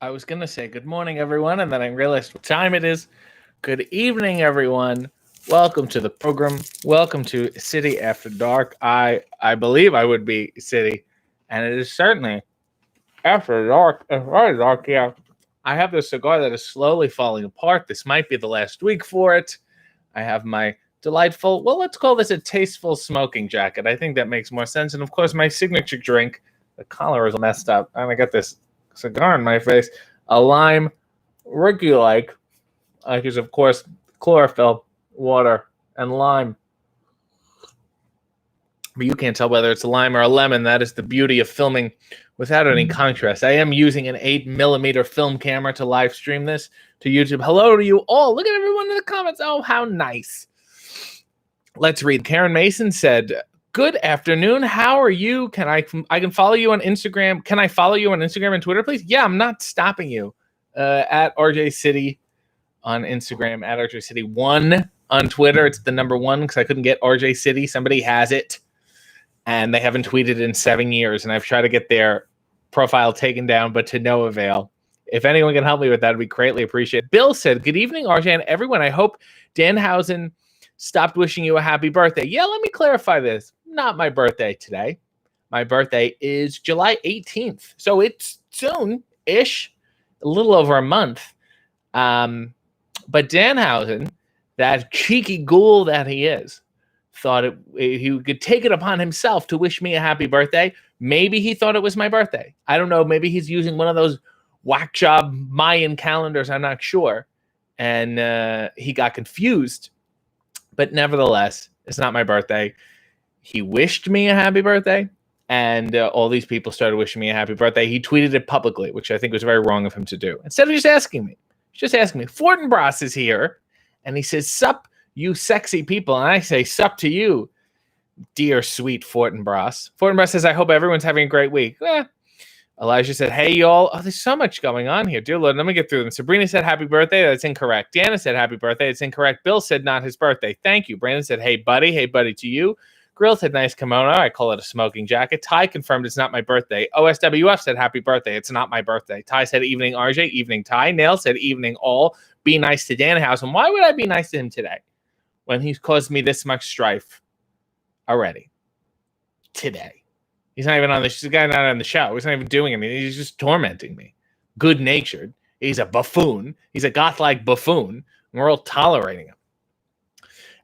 I was going to say good morning, everyone, and then I realized what time it is. Good evening, everyone. Welcome to the program. Welcome to City After Dark. I believe I would be City, and it is certainly after dark. After dark, yeah. I have this cigar that is slowly falling apart. This might be the last week for it. I have my delightful, well, let's call this a tasteful smoking jacket. I think that makes more sense. And of course, my signature drink. The collar is messed up, and I got this cigar in my face. A lime Ricky like is of course chlorophyll, water, and lime. But you can't tell whether it's a lime or a lemon. That is the beauty of filming without any contrast. I am using an 8mm film camera to live stream this to YouTube. Hello to you all. Look at everyone in the comments. Oh, how nice. Let's read. Karen Mason said, "Good afternoon. How are you? I can follow you on Instagram. Can I follow you on Instagram and Twitter, please?" Yeah, I'm not stopping you. At RJ City on Instagram, at RJ City 1 on Twitter. It's the number 1 because I couldn't get RJ City. Somebody has it, and they haven't tweeted in 7 years, and I've tried to get their profile taken down, but to no avail. If anyone can help me with that, it'd be greatly appreciated. Bill said, "Good evening, RJ, and everyone. I hope Danhausen stopped wishing you a happy birthday." Yeah, let me clarify this. Not my birthday today. My birthday is July 18th. So it's soon-ish, a little over a month. But Danhausen, that cheeky ghoul that he is, thought he could take it upon himself to wish me a happy birthday. Maybe he thought it was my birthday. I don't know. Maybe he's using one of those whack job Mayan calendars. I'm not sure. And he got confused. But nevertheless, it's not my birthday. He wished me a happy birthday, and all these people started wishing me a happy birthday. He tweeted it publicly, which I think was very wrong of him to do. Instead of just asking me, Fortinbras is here, and he says, "Sup, you sexy people." And I say, "Sup to you, dear sweet Fortinbras." Fortinbras says, "I hope everyone's having a great week." Elijah said, "Hey, y'all." Oh, there's so much going on here. Dear Lord, let me get through them. Sabrina said, "Happy birthday." That's incorrect. Deanna said, "Happy birthday." It's incorrect. Bill said, "Not his birthday." Thank you. Brandon said, "Hey, buddy." Hey, buddy to you. Grill said, "Nice kimono." I call it a smoking jacket. Ty confirmed it's not my birthday. OSWF said, "Happy birthday." It's not my birthday. Ty said, "Evening, RJ." Evening, Ty. Nail said, "Evening, all." Be nice to Danhausen. Why would I be nice to him today when he's caused me this much strife already? Today. He's not even on the guy not on the show. He's not even doing anything. He's just tormenting me. Good natured. He's a buffoon. He's a goth-like buffoon. And we're all tolerating him.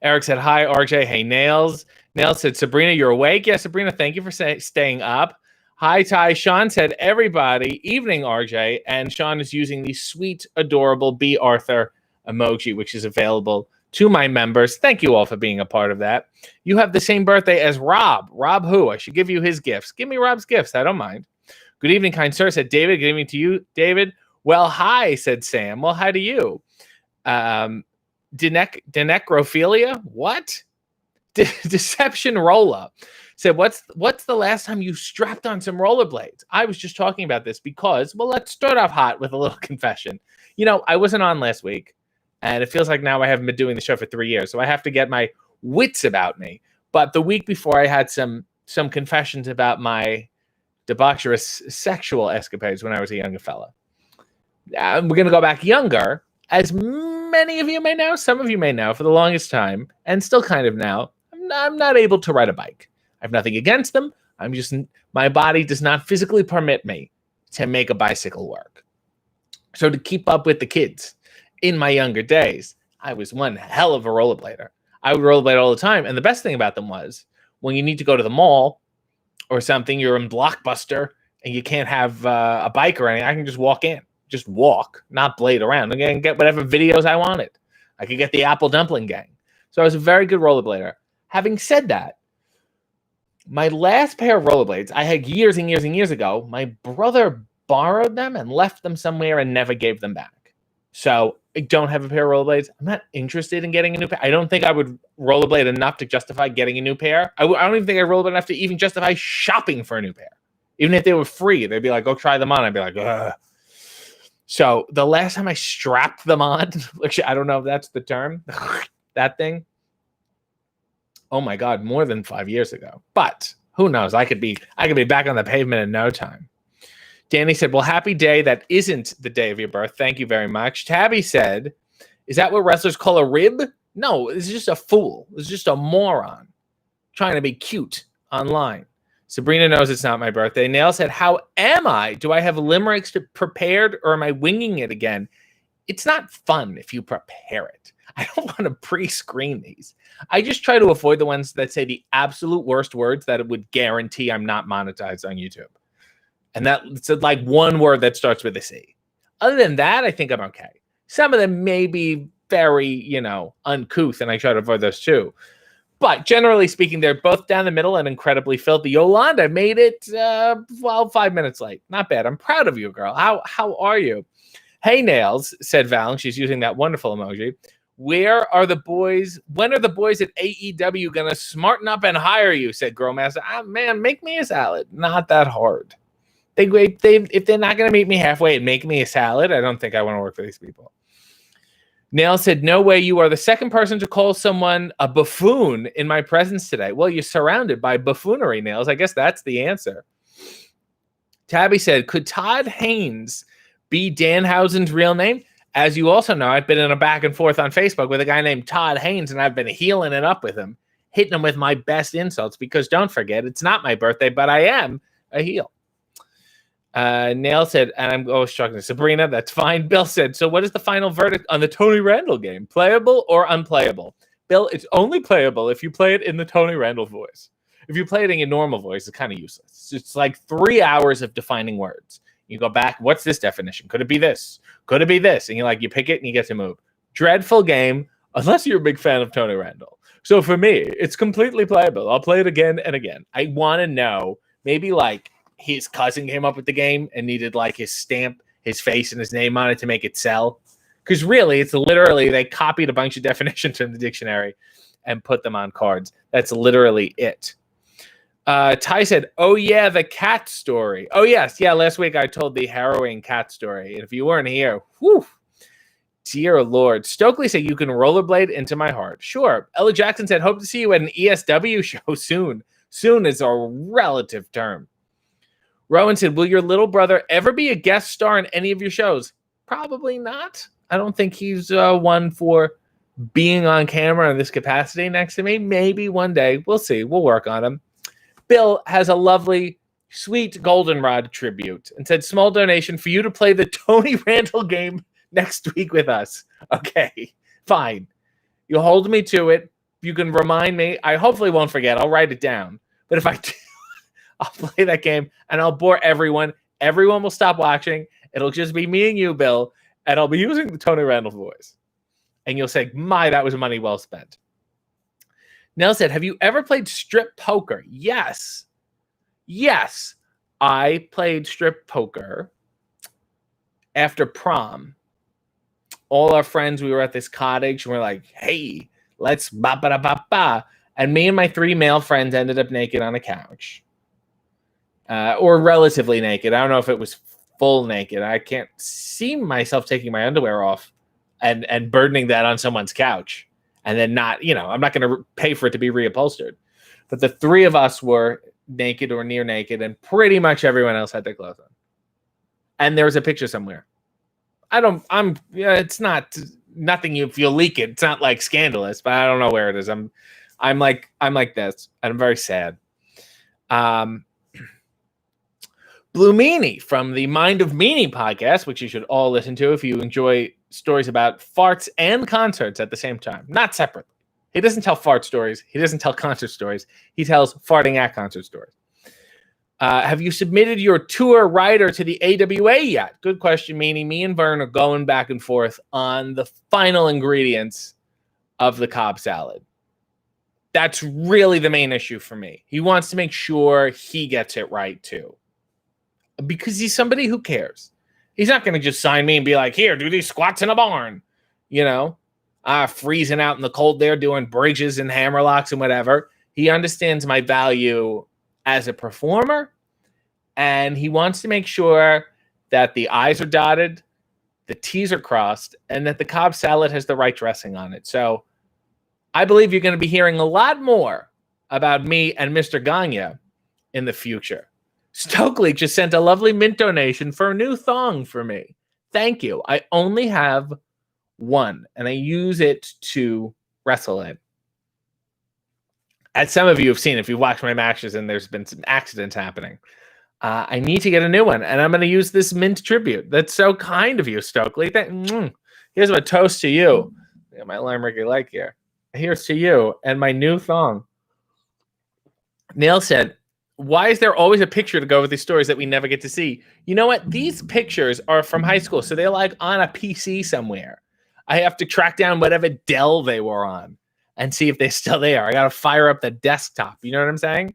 Eric said, "Hi, RJ." Hey, Nails. Nails said, "Sabrina, you're awake?" Yeah, Sabrina, thank you for staying up. Hi, Ty. Sean said, "Everybody, evening, RJ." And Sean is using the sweet, adorable B. Arthur emoji, which is available to my members. Thank you all for being a part of that. You have the same birthday as Rob. Rob who? I should give you his gifts. Give me Rob's gifts. I don't mind. Good evening, kind sir, said David. Good evening to you, David. Well, hi, said Sam. Well, hi to you. Denecrophilia? What? Deception roll-up. Said, what's the last time you strapped on some rollerblades? I was just talking about this because, well, let's start off hot with a little confession. You know, I wasn't on last week. And it feels like now I haven't been doing the show for 3 years. So I have to get my wits about me. But the week before, I had some confessions about my debaucherous sexual escapades when I was a younger fella. We're going to go back younger. As many of you may know, some of you may know, for the longest time, and still kind of now, I'm not able to ride a bike. I have nothing against them. My body does not physically permit me to make a bicycle work. So to keep up with the kids, in my younger days, I was one hell of a rollerblader. I would rollerblade all the time. And the best thing about them was when you need to go to the mall or something, you're in Blockbuster and you can't have a bike or anything. I can just walk in, just walk, not blade around, and get whatever videos I wanted. I could get the Apple Dumpling Gang. So I was a very good rollerblader. Having said that, my last pair of rollerblades I had years and years and years ago, my brother borrowed them and left them somewhere and never gave them back. So I don't have a pair of rollerblades. I'm not interested in getting a new pair. I don't think I would rollerblade enough to justify getting a new pair. I don't even think I rollerblade enough to even justify shopping for a new pair. Even if they were free, they'd be like, "Go try them on." I'd be like, "Ugh." So the last time I strapped them on, which I don't know if that's the term, that thing. Oh my God, more than 5 years ago. But who knows? I could be back on the pavement in no time. Danny said, well, happy day. That isn't the day of your birth. Thank you very much. Tabby said, is that what wrestlers call a rib? No, it's just a fool. It's just a moron trying to be cute online. Sabrina knows it's not my birthday. Nail said, how am I? Do I have limericks prepared or am I winging it again? It's not fun if you prepare it. I don't want to pre-screen these. I just try to avoid the ones that say the absolute worst words that it would guarantee I'm not monetized on YouTube. And that's like one word that starts with a C. Other than that, I think I'm okay. Some of them may be very, uncouth, and I try to avoid those too. But generally speaking, they're both down the middle and incredibly filthy. Yolanda made it, 5 minutes late. Not bad. I'm proud of you, girl. How are you? Hey, Nails, said Val. She's using that wonderful emoji. Where are the boys? When are the boys at AEW going to smarten up and hire you? Said Girlmaster. Man, make me a salad. Not that hard. If they're not going to meet me halfway and make me a salad, I don't think I want to work for these people. Nail said, no way, you are the second person to call someone a buffoon in my presence today. Well, you're surrounded by buffoonery, Nails. I guess that's the answer. Tabby said, could Todd Haynes be Danhausen's real name? As you also know, I've been in a back and forth on Facebook with a guy named Todd Haynes, and I've been healing it up with him, hitting him with my best insults, because don't forget, it's not my birthday, but I am a heel. Nail said, and I'm always struggling. Sabrina, that's fine. Bill said, so what is the final verdict on the Tony Randall game? Playable or unplayable? Bill, it's only playable if you play it in the Tony Randall voice. If you play it in your normal voice, it's kind of useless. It's like 3 hours of defining words. You go back, what's this definition? Could it be this? Could it be this? And you pick it and you get to move. Dreadful game, unless you're a big fan of Tony Randall. So for me, it's completely playable. I'll play it again and again. I want to know, maybe his cousin came up with the game and needed his stamp, his face, and his name on it to make it sell. Because really, it's literally they copied a bunch of definitions from the dictionary and put them on cards. That's literally it. Ty said, oh, yeah, the cat story. Oh, yes. Yeah, last week I told the harrowing cat story. And if you weren't here, whew, dear Lord. Stokely said, you can rollerblade into my heart. Sure. Ella Jackson said, hope to see you at an ESW show soon. Soon is a relative term. Rowan said, will your little brother ever be a guest star in any of your shows? Probably not. I don't think he's one for being on camera in this capacity next to me. Maybe one day. We'll see. We'll work on him. Bill has a lovely, sweet goldenrod tribute and said, small donation for you to play the Tony Randall game next week with us. Okay, fine. You'll hold me to it. You can remind me. I hopefully won't forget. I'll write it down. But if I do, I'll play that game and I'll bore everyone. Everyone will stop watching. It'll just be me and you, Bill, and I'll be using the Tony Randall voice. And you'll say, that was money well spent. Nell said, have you ever played strip poker? Yes. Yes. I played strip poker after prom. All our friends, we were at this cottage and we're like, hey, let's ba-ba-da-ba-ba. And me and my 3 male friends ended up naked on a couch. Or relatively naked. I don't know if it was full naked. I can't see myself taking my underwear off and burdening that on someone's couch. And then I'm not going to pay for it to be reupholstered. But the 3 of us were naked or near naked, and pretty much everyone else had their clothes on. And there was a picture somewhere. It's not nothing. If you leak it, it's not scandalous, but I don't know where it is. I'm like this, and I'm very sad. Blue Meanie from the Mind of Meanie podcast, which you should all listen to if you enjoy stories about farts and concerts at the same time, not separately. He doesn't tell fart stories. He doesn't tell concert stories. He tells farting at concert stories. Have you submitted your tour rider to the AWA yet? Good question, Meanie. Me and Vern are going back and forth on the final ingredients of the Cobb salad. That's really the main issue for me. He wants to make sure he gets it right, too. Because he's somebody who cares. He's not going to just sign me and be like, here, do these squats in a barn. Freezing out in the cold there, doing bridges and hammerlocks and whatever. He understands my value as a performer, and he wants to make sure that the I's are dotted, the T's are crossed, and that the Cobb salad has the right dressing on it. So I believe you're going to be hearing a lot more about me and Mr. Gagne in the future. Stokely just sent a lovely mint donation for a new thong for me. Thank you. I only have one, and I use it to wrestle in. As some of you have seen, if you've watched my matches and there's been some accidents happening, I need to get a new one, and I'm going to use this mint tribute. That's so kind of you, Stokely. Here's a toast to you. Got my limerick you like here. Here's to you and my new thong. Neil said, why is there always a picture to go with these stories that we never get to see? You know what? These pictures are from high school, so they're like on a PC somewhere. I have to track down whatever Dell they were on and see if they're still there. I got to fire up the desktop. You know what I'm saying?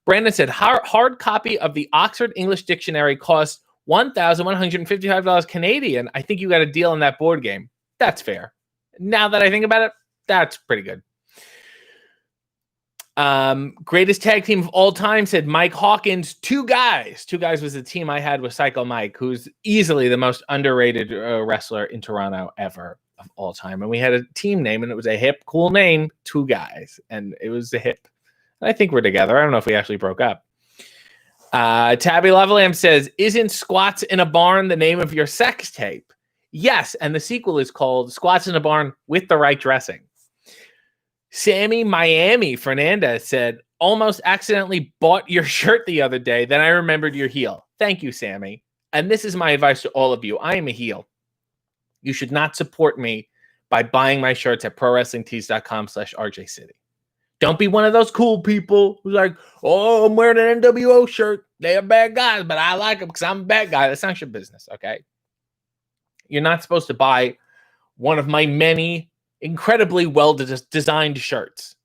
Brandon said, hard copy of the Oxford English Dictionary costs $1,155 Canadian. I think you got a deal on that board game. That's fair. Now that I think about it, that's pretty good. Greatest tag team of all time, said Mike Hawkins. Two Guys. Two Guys was the team I had with Psycho Mike, who's easily the most underrated wrestler in Toronto ever of all time. And we had a team name, and it was a hip, cool name, Two Guys. And it was the hip. And I think we're together. I don't know if we actually broke up. Tabby Lovelamp says, isn't Squats in a Barn the name of your sex tape? Yes, and the sequel is called Squats in a Barn with the Right Dressing. Sammy Miami Fernandez said, almost accidentally bought your shirt the other day, then I remembered your heel. Thank you, Sammy. And this is my advice to all of you. I am a heel. You should not support me by buying my shirts at prowrestlingtees.com/RJCity. Don't be one of those cool people who's like, oh, I'm wearing an NWO shirt. They're bad guys, but I like them because I'm a bad guy. That's not your business, okay? You're not supposed to buy one of my many incredibly well-designed shirts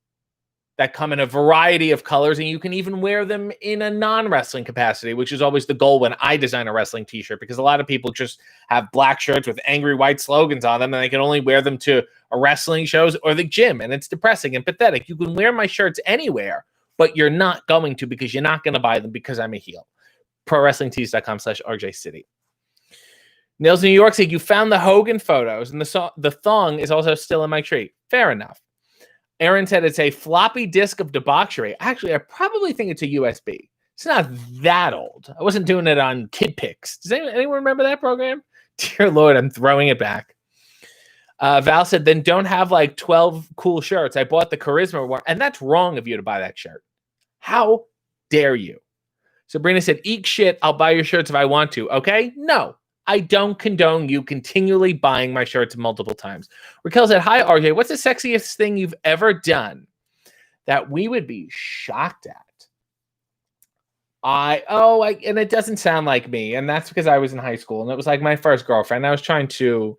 that come in a variety of colors, and you can even wear them in a non-wrestling capacity, which is always the goal when I design a wrestling t-shirt, because a lot of people just have black shirts with angry white slogans on them, and they can only wear them to a wrestling shows or the gym, and it's depressing and pathetic. You can wear my shirts anywhere, but you're not going to, because you're not going to buy them because I'm a heel. prowrestlingtees.com/RJCity. Nils New York said, you found the Hogan photos, and the thong is also still in my tree. Fair enough. Aaron said it's a floppy disk of debauchery. Actually, I probably think it's a USB. It's not that old. I wasn't doing it on Kid Pics. Does anyone remember that program? Dear Lord, I'm throwing it back. Val said, then don't have like 12 cool shirts. I bought the Charisma one, and that's wrong of you to buy that shirt. How dare you? Sabrina said, eat shit. I'll buy your shirts if I want to. Okay? No. I don't condone you continually buying my shirts multiple times. Raquel said, hi, RJ. What's the sexiest thing you've ever done that we would be shocked at? And it doesn't sound like me. And that's because I was in high school, and it was like my first girlfriend. I was trying to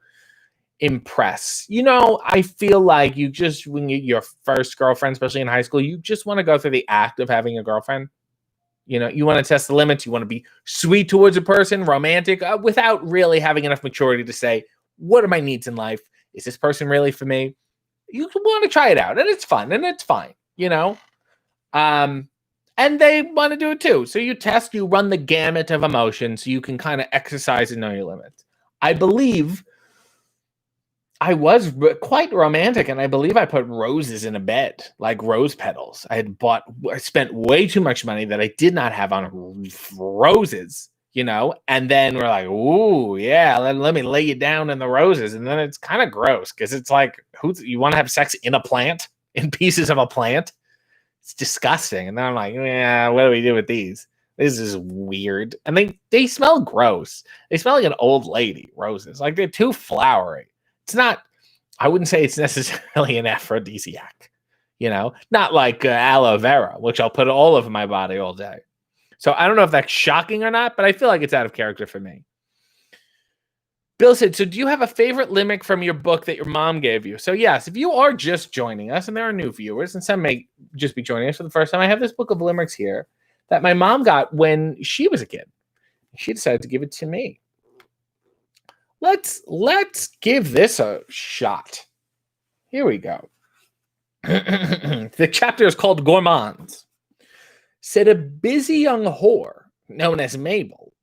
impress. You know, I feel like you just, when your first girlfriend, especially in high school, you just want to go through the act of having a girlfriend. You know, you want to test the limits. You want to be sweet towards a person, romantic, without really having enough maturity to say, what are my needs in life? Is this person really for me? You want to try it out, and it's fun, and it's fine, you know? And they want to do it too. So you test, you run the gamut of emotions so you can kind of exercise and know your limits. I believe I was quite romantic, and I believe I put roses in a bed, like rose petals. I spent way too much money that I did not have on roses, you know? And then we're like, ooh, yeah, let me lay you down in the roses. And then it's kind of gross, because it's like, you want to have sex in a plant, in pieces of a plant? It's disgusting. And then I'm like, yeah, what do we do with these? This is weird. And they smell gross. They smell like an old lady, roses. Like, they're too flowery. It's not, I wouldn't say it's necessarily an aphrodisiac, you know, not like aloe vera, which I'll put all over my body all day. So I don't know if that's shocking or not, but I feel like it's out of character for me. Bill said, so do you have a favorite limerick from your book that your mom gave you? So yes, if you are just joining us, and there are new viewers, and some may just be joining us for the first time, I have this book of limericks here that my mom got when she was a kid. She decided to give it to me. Let's give this a shot. Here we go. The chapter is called Gourmands. Said a busy young whore, known as Mabel,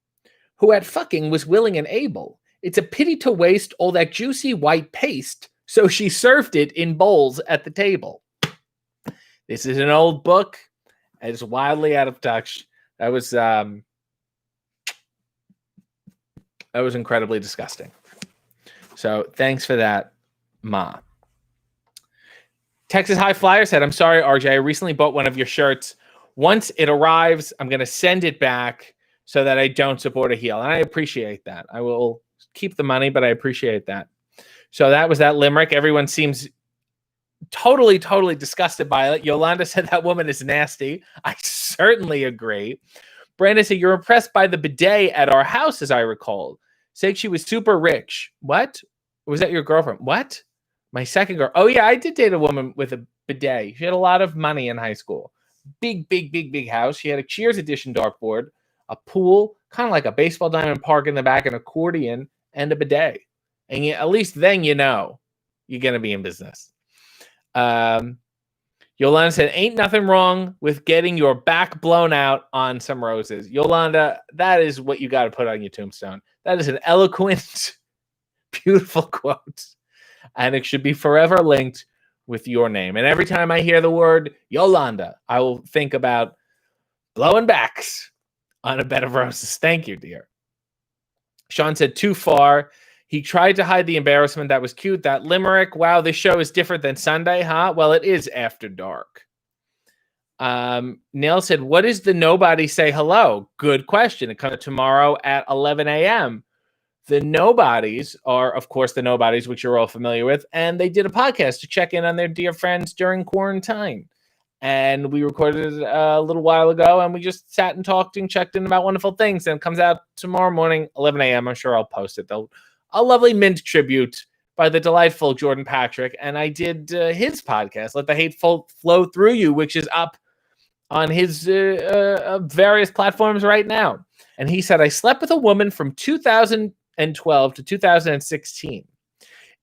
who at fucking was willing and able. It's a pity to waste all that juicy white paste, so she served it in bowls at the table. This is an old book. It's wildly out of touch. That was incredibly disgusting. So thanks for that, Ma. Texas High Flyer said, I'm sorry, RJ. I recently bought one of your shirts. Once it arrives, I'm going to send it back so that I don't support a heel. And I appreciate that. I will keep the money, but I appreciate that. So that was that limerick. Everyone seems totally disgusted by it. Yolanda said that woman is nasty. I certainly agree. Brandon said, you're impressed by the bidet at our house, as I recall. Said she was super rich. What? Was that your girlfriend? What? My second girl. Oh, yeah, I did date a woman with a bidet. She had a lot of money in high school. Big house. She had a Cheers edition dartboard, a pool, kind of like a baseball diamond park in the back, an accordion, and a bidet. And at least then you know you're going to be in business. Yolanda said, ain't nothing wrong with getting your back blown out on some roses. Yolanda, that is what you got to put on your tombstone. That is an eloquent, beautiful quote. And it should be forever linked with your name. And every time I hear the word Yolanda, I will think about blowing backs on a bed of roses. Thank you, dear. Sean said, too far. He tried to hide the embarrassment. That was cute. That limerick. Wow, this show is different than Sunday, huh? Well, it is after dark. Neil said, what is the nobody say hello? Good question. It comes tomorrow at 11 a.m. The nobodies are, of course, the nobodies, which you're all familiar with. And they did a podcast to check in on their dear friends during quarantine. And we recorded it a little while ago, and we just sat and talked and checked in about wonderful things. And it comes out tomorrow morning, 11 a.m. I'm sure I'll post it, though. A lovely mint tribute by the delightful Jordan Patrick. And I did his podcast, Let the Hate Flow Through You, which is up on his various platforms right now. And he said, I slept with a woman from 2012 to 2016.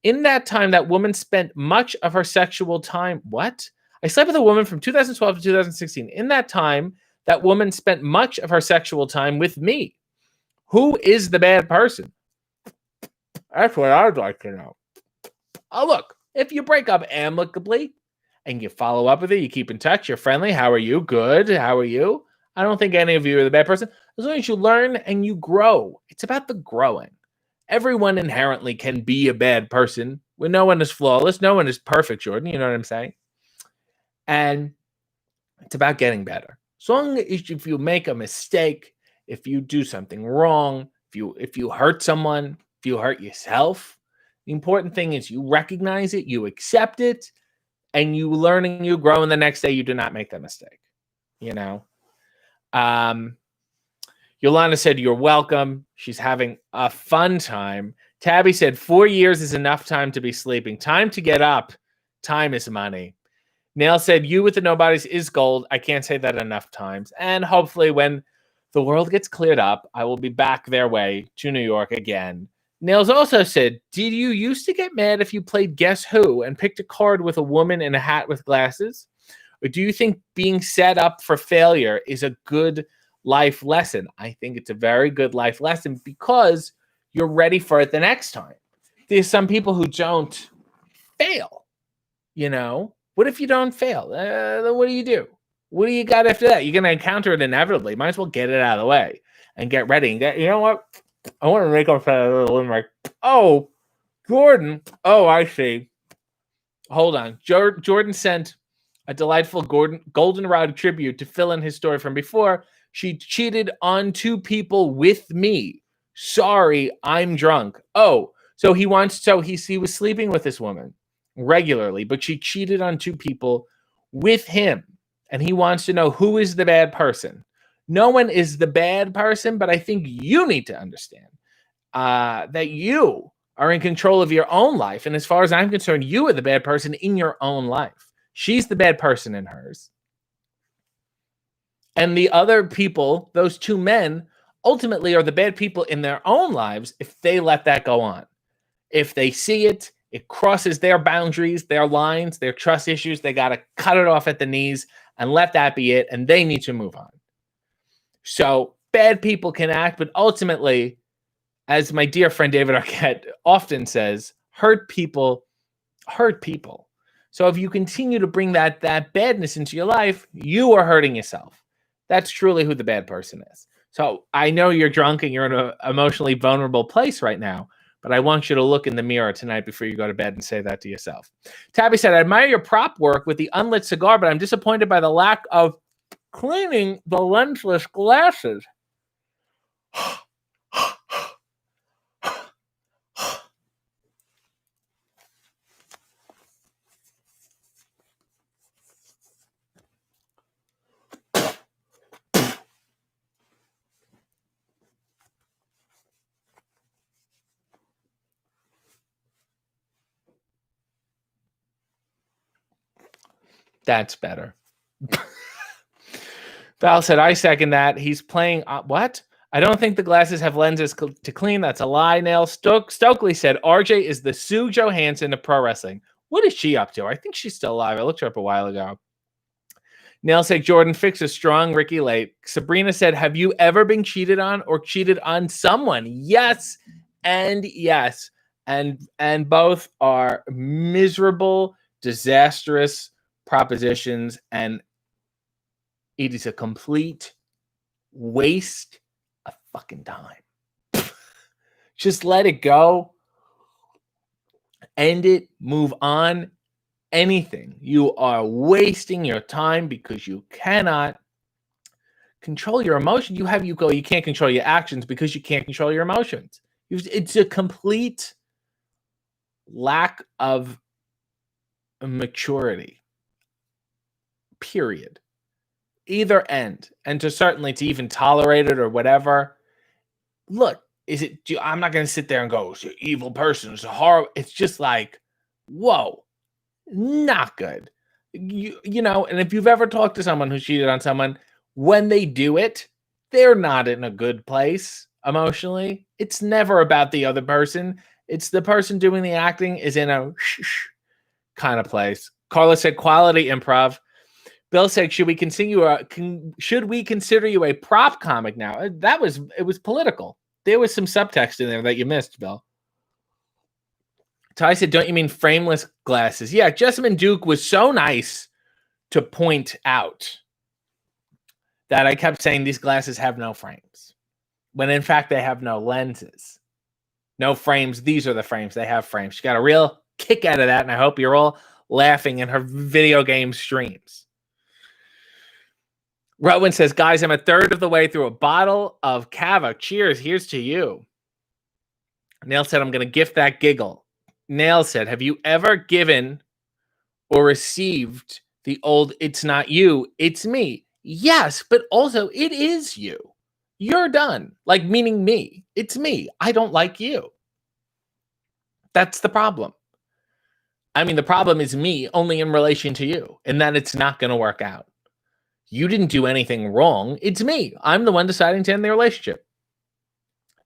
In that time, that woman spent much of her sexual time. What? I slept with a woman from 2012 to 2016. In that time, that woman spent much of her sexual time with me. Who is the bad person? That's what I'd like to know. Oh, look, if you break up amicably and you follow up with it, you keep in touch, you're friendly. How are you? Good. How are you? I don't think any of you are the bad person. As long as you learn and you grow. It's about the growing. Everyone inherently can be a bad person when no one is flawless. No one is perfect, Jordan. You know what I'm saying? And it's about getting better. As long as if you make a mistake, if you do something wrong, if you hurt someone, if you hurt yourself, the important thing is you recognize it, you accept it, and you learn and you grow, and the next day you do not make that mistake. You know? Yolanda said, you're welcome. She's having a fun time. Tabby said, 4 years is enough time to be sleeping. Time to get up. Time is money. Nail said, you with the nobodies is gold. I can't say that enough times. And hopefully when the world gets cleared up, I will be back their way to New York again. Nails also said, did you used to get mad if you played Guess Who and picked a card with a woman in a hat with glasses? Or do you think being set up for failure is a good life lesson? I think it's a very good life lesson because you're ready for it the next time. There's some people who don't fail, you know? What if you don't fail? What do? What do you got after that? You're going to encounter it inevitably. Might as well get it out of the way and get ready. You know what? I want to make up a little limerick. Oh, Jordan. Oh, I see. Hold on. Jordan sent a delightful goldenrod tribute to fill in his story from before. She cheated on 2 people with me. Sorry, I'm drunk. Oh, so he was sleeping with this woman regularly, but she cheated on 2 people with him. And he wants to know who is the bad person. No one is the bad person, but I think you need to understand that you are in control of your own life. And as far as I'm concerned, you are the bad person in your own life. She's the bad person in hers. And the other people, those 2 men, ultimately are the bad people in their own lives if they let that go on. If they see it, it crosses their boundaries, their lines, their trust issues. They got to cut it off at the knees and let that be it. And they need to move on. So bad people can act, but ultimately, as my dear friend David Arquette often says, hurt people hurt people. So if you continue to bring that badness into your life, you are hurting yourself. That's truly who the bad person is. So I know you're drunk and you're in an emotionally vulnerable place right now, but I want you to look in the mirror tonight before you go to bed and say that to yourself. Tabby said, I admire your prop work with the unlit cigar, but I'm disappointed by the lack of cleaning the lensless glasses. That's better. Val said, I second that. He's playing... what? I don't think the glasses have lenses to clean. That's a lie. Nail. Stokely said, RJ is the Sue Johansson of pro wrestling. What is she up to? I think she's still alive. I looked her up a while ago. Nail said, Jordan, fix a strong Ricky late. Sabrina said, have you ever been cheated on or cheated on someone? Yes and yes. And both are miserable, disastrous propositions, and it is a complete waste of fucking time. Just let it go. End it. Move on. Anything. You are wasting your time because you cannot control your emotions. You can't control your actions because you can't control your emotions. It's a complete lack of maturity. Period. Either end. And to even tolerate it or whatever. Look, I'm not going to sit there and go, it's an evil person. It's a horror. It's just like, whoa, not good. You know, and if you've ever talked to someone who cheated on someone, when they do it, they're not in a good place emotionally. It's never about the other person. It's the person doing the acting is in a kind of place. Carla said, quality improv. Bill said, should we consider you a prop comic now? It was political. There was some subtext in there that you missed, Bill. Ty said, don't you mean frameless glasses? Yeah, Jessamine Duke was so nice to point out that I kept saying these glasses have no frames, when in fact they have no lenses. No frames. These are the frames. They have frames. She got a real kick out of that, and I hope you're all laughing in her video game streams. Rowan says, guys, I'm a third of the way through a bottle of Cava. Cheers. Here's to you. Nail said, I'm going to gift that giggle. Nail said, have you ever given or received the old, it's not you, it's me? Yes, but also it is you. You're done. Like, meaning me. It's me. I don't like you. That's the problem. I mean, the problem is me only in relation to you, and that it's not going to work out. You didn't do anything wrong. It's me. I'm the one deciding to end the relationship.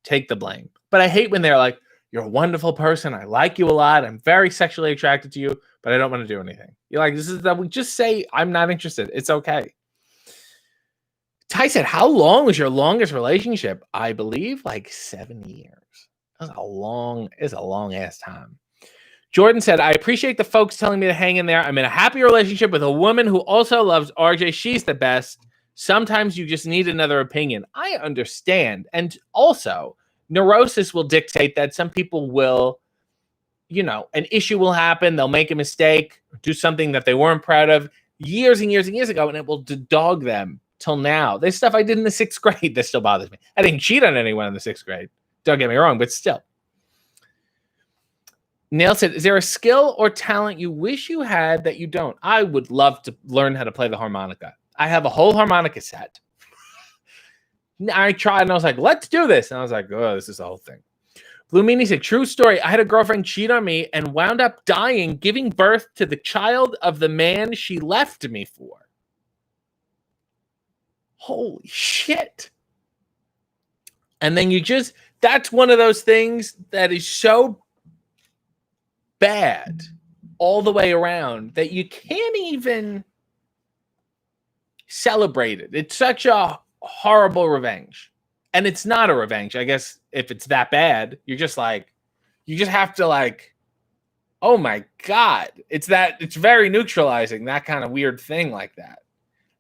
Take the blame. But I hate when they're like, you're a wonderful person. I like you a lot. I'm very sexually attracted to you, but I don't want to do anything. You're like, this is that we just say, I'm not interested. It's okay. Ty said, how long was your longest relationship? I believe like 7 years. That's a long ass time. Jordan said, I appreciate the folks telling me to hang in there. I'm in a happy relationship with a woman who also loves RJ. She's the best. Sometimes you just need another opinion. I understand. And also, neurosis will dictate that some people will, an issue will happen. They'll make a mistake, do something that they weren't proud of years and years and years ago, and it will dog them till now. There's stuff I did in the 6th grade that still bothers me. I didn't cheat on anyone in the 6th grade. Don't get me wrong, but still. Nail said, is there a skill or talent you wish you had that you don't? I would love to learn how to play the harmonica. I have a whole harmonica set. I tried and I was like, let's do this. And I was like, oh, this is the whole thing. Blue Meanie said, true story. I had a girlfriend cheat on me and wound up dying, giving birth to the child of the man she left me for. Holy shit. And then that's one of those things that is so bad all the way around that you can't even celebrate it. It's such a horrible revenge. And it's not a revenge. I guess if it's that bad, you just have to oh my God. It's very neutralizing, that kind of weird thing like that.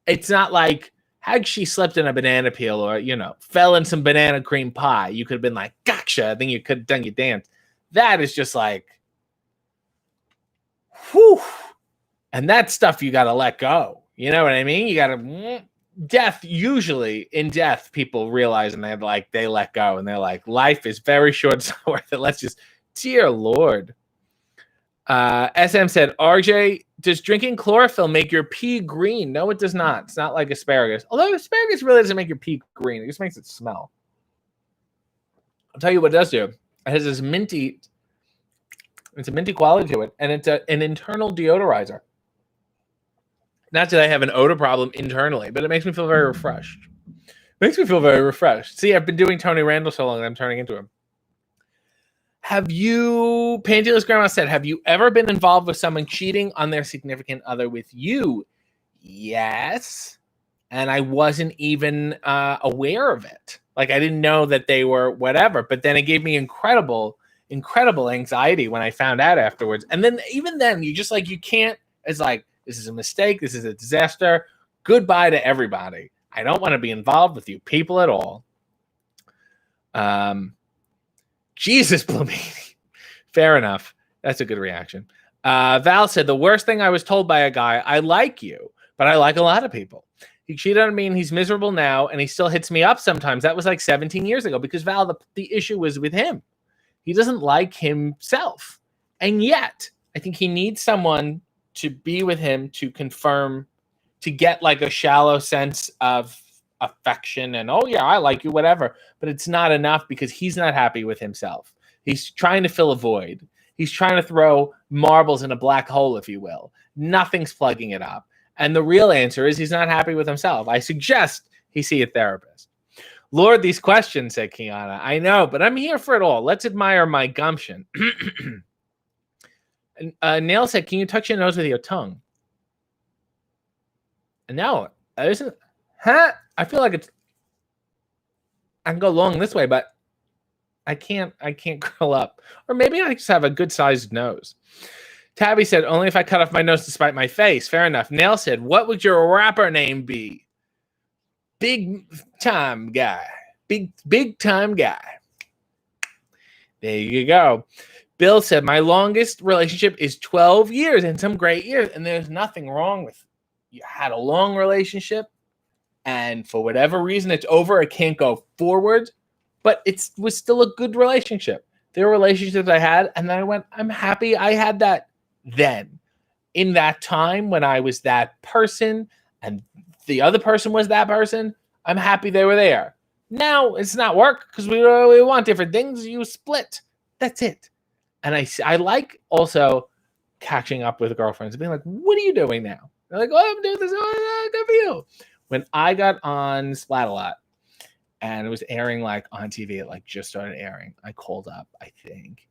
It's not like Had she slipped in a banana peel or, fell in some banana cream pie, you could have been like, gotcha. I think you could have done your dance. That is just like, whew. And that stuff you got to let go. You know what I mean? You got to, usually in death, people realize and they let go and they're like, life is very short, so worth it. Let's just, dear Lord. SM said, RJ, does drinking chlorophyll make your pee green? No, it does not. It's not like asparagus. Although asparagus really doesn't make your pee green. It just makes it smell. I'll tell you what it does do. It has this minty, it's a minty quality to it, and it's an internal deodorizer. Not that I have an odor problem internally, but it makes me feel very refreshed. See, I've been doing Tony Randall so long that I'm turning into him. Pantyless Grandma said, have you ever been involved with someone cheating on their significant other with you? Yes. And I wasn't even aware of it. Like, I didn't know that they were whatever. But then it gave me incredible anxiety when I found out afterwards. And then even then, you can't, it's like, this is a mistake. This is a disaster. Goodbye to everybody. I don't want to be involved with you people at all. Jesus, Blumini. Fair enough. That's a good reaction. Val said, the worst thing I was told by a guy, I like you, but I like a lot of people. He cheated on me and he's miserable now and he still hits me up sometimes. That was like 17 years ago because Val, the issue was with him. He doesn't like himself. And yet, I think he needs someone to be with him to confirm, to get like a shallow sense of affection and, oh yeah, I like you, whatever. But it's not enough because he's not happy with himself. He's trying to fill a void. He's trying to throw marbles in a black hole, if you will. Nothing's plugging it up. And the real answer is he's not happy with himself. I suggest he see a therapist. Lord, these questions, said Kiana. I know, but I'm here for it all. Let's admire my gumption. Nail said, can you touch your nose with your tongue? No, isn't. Huh? I feel like it's. I can go long this way, but I can't curl up. Or maybe I just have a good sized nose. Tabby said, only if I cut off my nose to spite my face. Fair enough. Nail said, what would your rapper name be? Big time guy. Big time guy. There you go. Bill said, my longest relationship is 12 years and some great years. And there's nothing wrong with it. You had a long relationship. And for whatever reason, it's over. It can't go forward. But it was still a good relationship. There were relationships I had. And then I went, I'm happy I had that then. In that time when I was that person and the other person was that person, I'm happy they were there. Now it's not work because we want different things. You split. That's it. And I like also catching up with girlfriends and being like, what are you doing now? They're like, oh, I'm doing this. Oh, good for you. When I got on Splatalot and it was airing like on TV, it like just started airing. I called up, I think,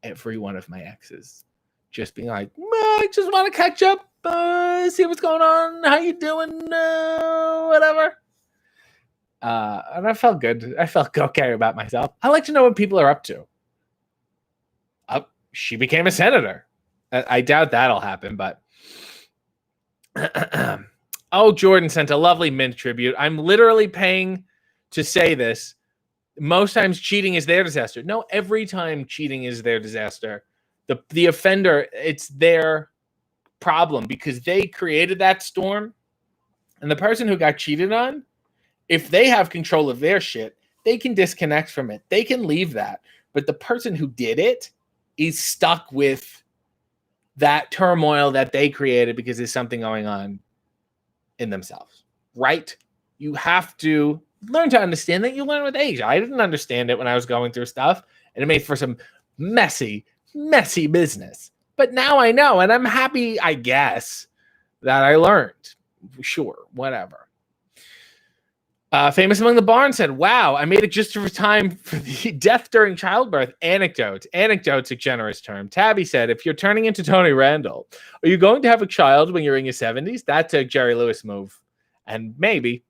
every one of my exes. Just being like, I just want to catch up, see what's going on, how you doing, whatever. And I felt good. I felt okay about myself. I like to know what people are up to. She became a senator. I doubt that'll happen, but oh, Jordan sent a lovely mint tribute. I'm literally paying to say this. Most times cheating is their disaster. No, every time cheating is their disaster. The offender, it's their problem because they created that storm. And the person who got cheated on, if they have control of their shit, they can disconnect from it. They can leave that. But the person who did it is stuck with that turmoil that they created because there's something going on in themselves, right? You have to learn to understand that. You learn with age. I didn't understand it when I was going through stuff, and it made for some messy business. But now I know, and I'm happy, I guess, that I learned. Sure, whatever. Famous Among the Barn said, wow, I made it just in time for the death during childbirth. Anecdotes, a generous term. Tabby said, if you're turning into Tony Randall, are you going to have a child when you're in your 70s? That's a Jerry Lewis move. And maybe.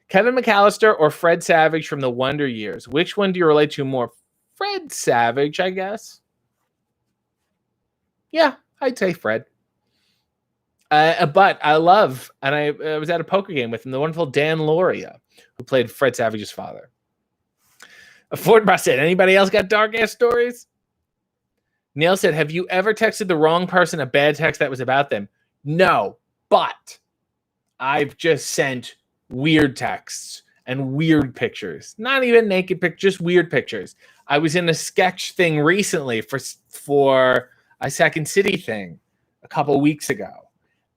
Kevin McAllister or Fred Savage from the Wonder Years? Which one do you relate to more? Fred Savage, I guess. Yeah, I'd say Fred. But I love, and I was at a poker game with him, the wonderful Dan Loria, who played Fred Savage's father. Ford Bus said, anybody else got dark ass stories? Neil said, have you ever texted the wrong person a bad text that was about them? No, but I've just sent weird texts and weird pictures. Not even naked pictures, just weird pictures. I was in a sketch thing recently for a Second City thing a couple weeks ago.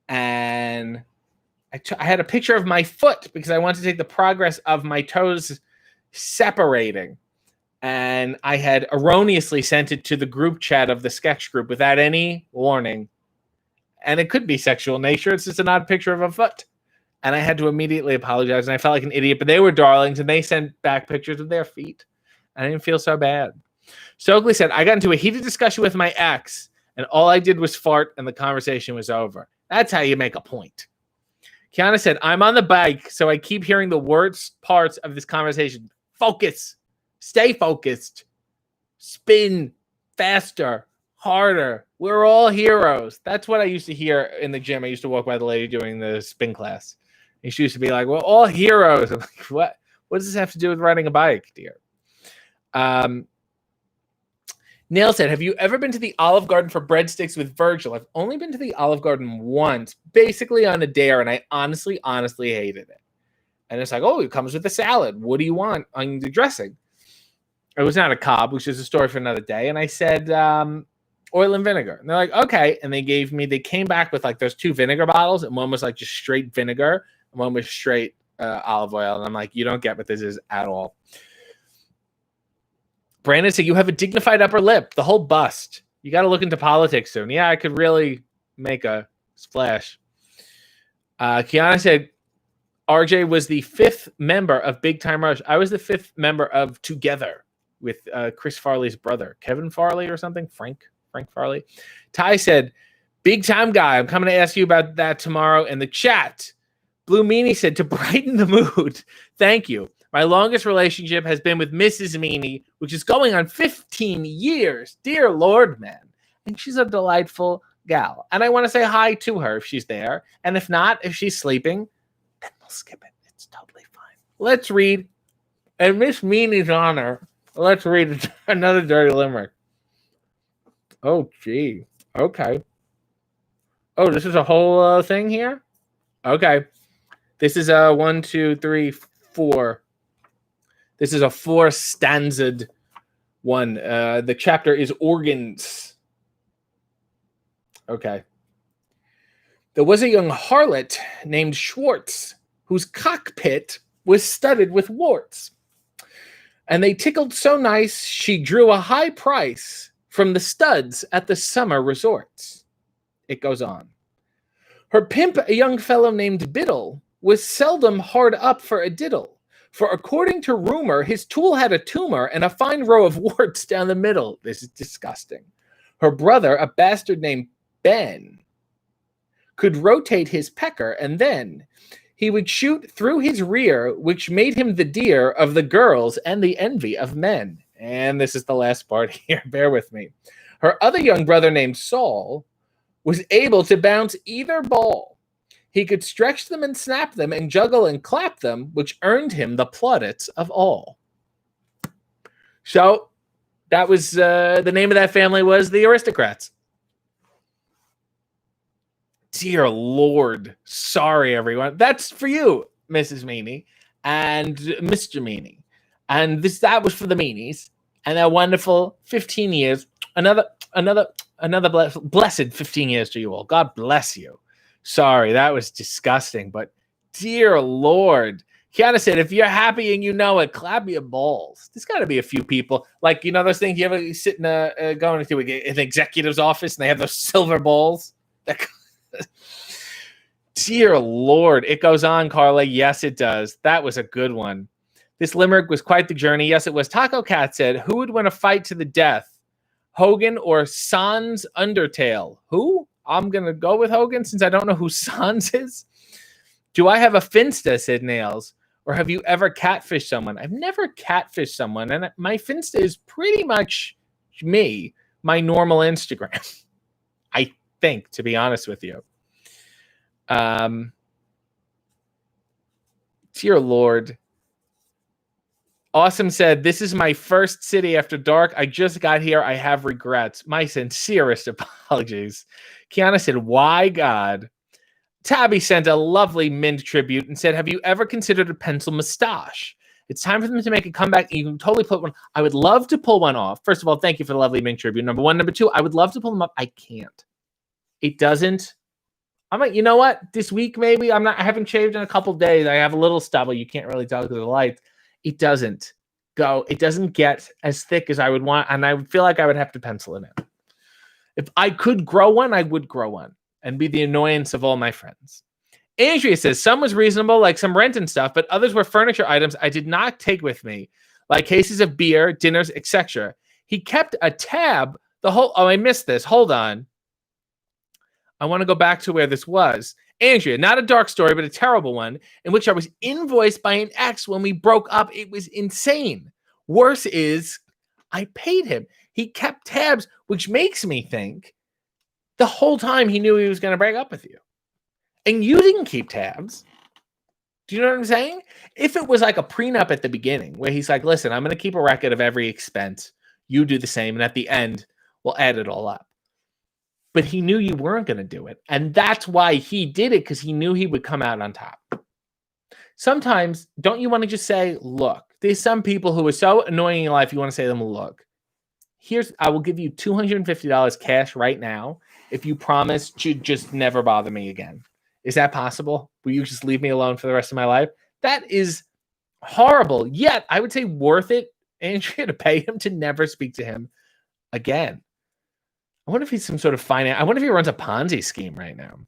And I had a picture of my foot because I wanted to take the progress of my toes separating. And I had erroneously sent it to the group chat of the sketch group without any warning. And it could be sexual nature. It's just an odd picture of a foot. And I had to immediately apologize. And I felt like an idiot. But they were darlings. And they sent back pictures of their feet. I didn't feel so bad. Stokely said, I got into a heated discussion with my ex. And all I did was fart. And the conversation was over. That's how you make a point. Kiana said, I'm on the bike. So I keep hearing the worst parts of this conversation. Focus. Stay focused. Spin faster, harder. We're all heroes. That's what I used to hear in the gym. I used to walk by the lady doing the spin class. And she used to be like, we're all heroes. I'm like, what? What does this have to do with riding a bike, dear? Neil said, have you ever been to the Olive Garden for breadsticks with Virgil? I've only been to the Olive Garden once, basically on a dare, and I honestly hated it. And it's like, oh, it comes with a salad. What do you want on the dressing? It was not a Cobb, which is a story for another day. And I said, oil and vinegar. And they're like, okay. And they came back with like those 2 vinegar bottles. And one was like just straight vinegar. And one was straight olive oil. And I'm like, you don't get what this is at all. Brandon said, you have a dignified upper lip. The whole bust. You got to look into politics soon. Yeah, I could really make a splash. Kiana said, RJ was the 5th member of Big Time Rush. I was the 5th member of Together with Chris Farley's brother, Kevin Farley or something, Frank Farley. Ty said, big time guy, I'm coming to ask you about that tomorrow in the chat. Blue Meanie said, to brighten the mood, thank you. My longest relationship has been with Mrs. Meanie, which is going on 15 years. Dear Lord, man. And she's a delightful gal. And I want to say hi to her if she's there. And if not, if she's sleeping, then we'll skip it. It's totally fine. Let's read. And Miss Meanie's honor, let's read another dirty limerick. Oh, gee. Okay. Oh, this is a whole thing here? Okay. This is a 1, 2, 3, 4. This is a 4-stanzad one. The chapter is organs. Okay. There was a young harlot named Schwartz, whose cockpit was studded with warts. And they tickled so nice, she drew a high price from the studs at the summer resorts. It goes on. Her pimp, a young fellow named Biddle, was seldom hard up for a diddle. For according to rumor, his tool had a tumor and a fine row of warts down the middle. This is disgusting. Her brother, a bastard named Ben, could rotate his pecker, and then he would shoot through his rear, which made him the dear of the girls and the envy of men. And this is the last part here. Bear with me. Her other young brother named Saul was able to bounce either ball. He could stretch them and snap them and juggle and clap them, which earned him the plaudits of all. So that was the name of that family was the Aristocrats. Dear Lord. Sorry, everyone. That's for you, Mrs. Meanie and Mr. Meanie. And that was for the Meanies. And that wonderful 15 years. Another blessed 15 years to you all. God bless you. Sorry, that was disgusting. But dear Lord. Kiana said, if you're happy and you know it, clap your balls. There's got to be a few people. Like, you know those things you ever sit in going into an executive's office and they have those silver balls? Dear Lord. It goes on, Carla. Yes, it does. That was a good one. This limerick was quite the journey. Yes, it was. Taco Cat said, who would win a fight to the death? Hogan or Sans Undertale? Who? I'm going to go with Hogan since I don't know who Sans is. Do I have a Finsta, said Nails? Or have you ever catfished someone? I've never catfished someone. And my Finsta is pretty much me, my normal Instagram. I think, to be honest with you. Dear Lord. Awesome said, this is my first city after dark. I just got here. I have regrets. My sincerest apologies. Kiana said, why God? Tabby sent a lovely mint tribute and said, have you ever considered a pencil mustache? It's time for them to make a comeback. You can totally put one. I would love to pull one off. First of all, thank you for the lovely mint tribute. Number one. Number two, I would love to pull them up. I can't. It doesn't. I'm like, you know what? This week, maybe. I haven't shaved in a couple days. I have a little stubble. You can't really tell because of the light. It doesn't go. It doesn't get as thick as I would want. And I would feel like I would have to pencil it in. If I could grow one, I would grow one and be the annoyance of all my friends. Andrea says, some was reasonable, like some rent and stuff, but others were furniture items I did not take with me, like cases of beer, dinners, etc. He kept a tab the whole... Oh, I missed this. Hold on. I want to go back to where this was. Andrea, not a dark story, but a terrible one, in which I was invoiced by an ex when we broke up. It was insane. Worse is, I paid him. He kept tabs, which makes me think the whole time he knew he was going to break up with you. And you didn't keep tabs. Do you know what I'm saying? If it was like a prenup at the beginning, where he's like, listen, I'm going to keep a record of every expense. You do the same. And at the end, we'll add it all up. But he knew you weren't going to do it. And that's why he did it, because he knew he would come out on top. Sometimes, don't you want to just say, look, there's some people who are so annoying in life, you want to say to them, look, I will give you $250 cash right now if you promise to just never bother me again. Is that possible? Will you just leave me alone for the rest of my life? That is horrible. Yet, I would say worth it, Andrea, to pay him to never speak to him again. I wonder if he's some sort of finance. I wonder if he runs a Ponzi scheme right now.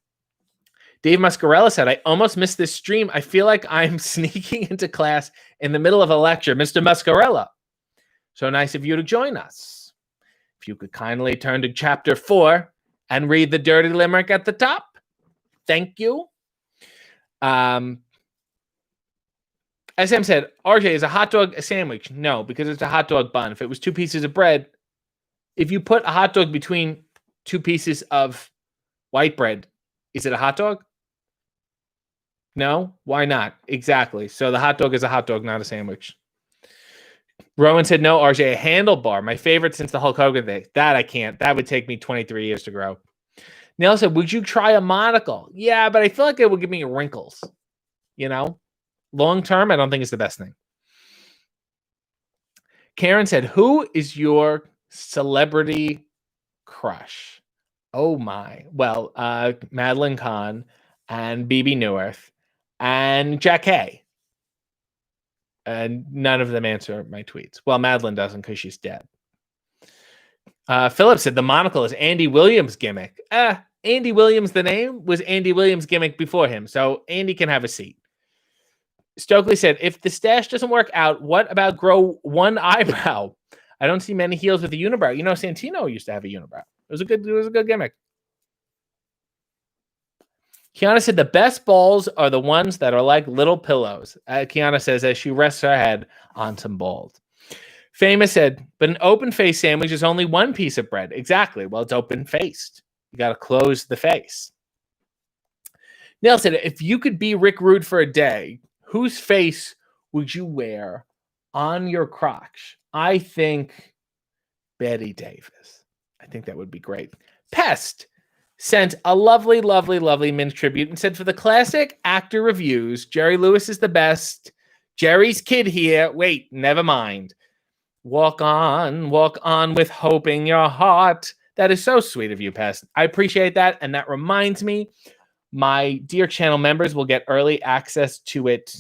Dave Muscarella said, I almost missed this stream. I feel like I'm sneaking into class in the middle of a lecture. Mr. Muscarella, so nice of you to join us. If you could kindly turn to chapter 4 and read the dirty limerick at the top. Thank you. SM said, RJ, is a hot dog a sandwich? No, because it's a hot dog bun. If it was 2 pieces of bread, if you put a hot dog between 2 pieces of white bread, is it a hot dog? No? Why not? Exactly. So the hot dog is a hot dog, not a sandwich. Rowan said, no, RJ, a handlebar. My favorite since the Hulk Hogan day. That I can't. That would take me 23 years to grow. Neil said, would you try a monocle? Yeah, but I feel like it would give me wrinkles. You know? Long term, I don't think it's the best thing. Karen said, who is your celebrity crush? Oh my. Well, Madeline Kahn and BB Newirth and Jack Hay. And none of them answer my tweets. Well, Madeline doesn't because she's dead. Philip said the monocle is Andy Williams' gimmick. Andy Williams, the name, was Andy Williams' gimmick before him. So Andy can have a seat. Stokely said, if the stash doesn't work out, what about grow one eyebrow? I don't see many heels with a unibrow. You know, Santino used to have a unibrow. It was a good gimmick. Kiana said the best balls are the ones that are like little pillows. Kiana says as she rests her head on some balls. Famous said, but an open-faced sandwich is only 1 piece of bread. Exactly. Well, it's open-faced. You got to close the face. Neil said, if you could be Rick Rude for a day, whose face would you wear on your crotch? I think Betty Davis. I think that would be great. Pest sent a lovely, lovely, lovely mint tribute and said, for the classic actor reviews, Jerry Lewis is the best. Jerry's kid here. Wait, never mind. Walk on with hope in your heart. That is so sweet of you, Pest. I appreciate that. And that reminds me, my dear channel members will get early access to it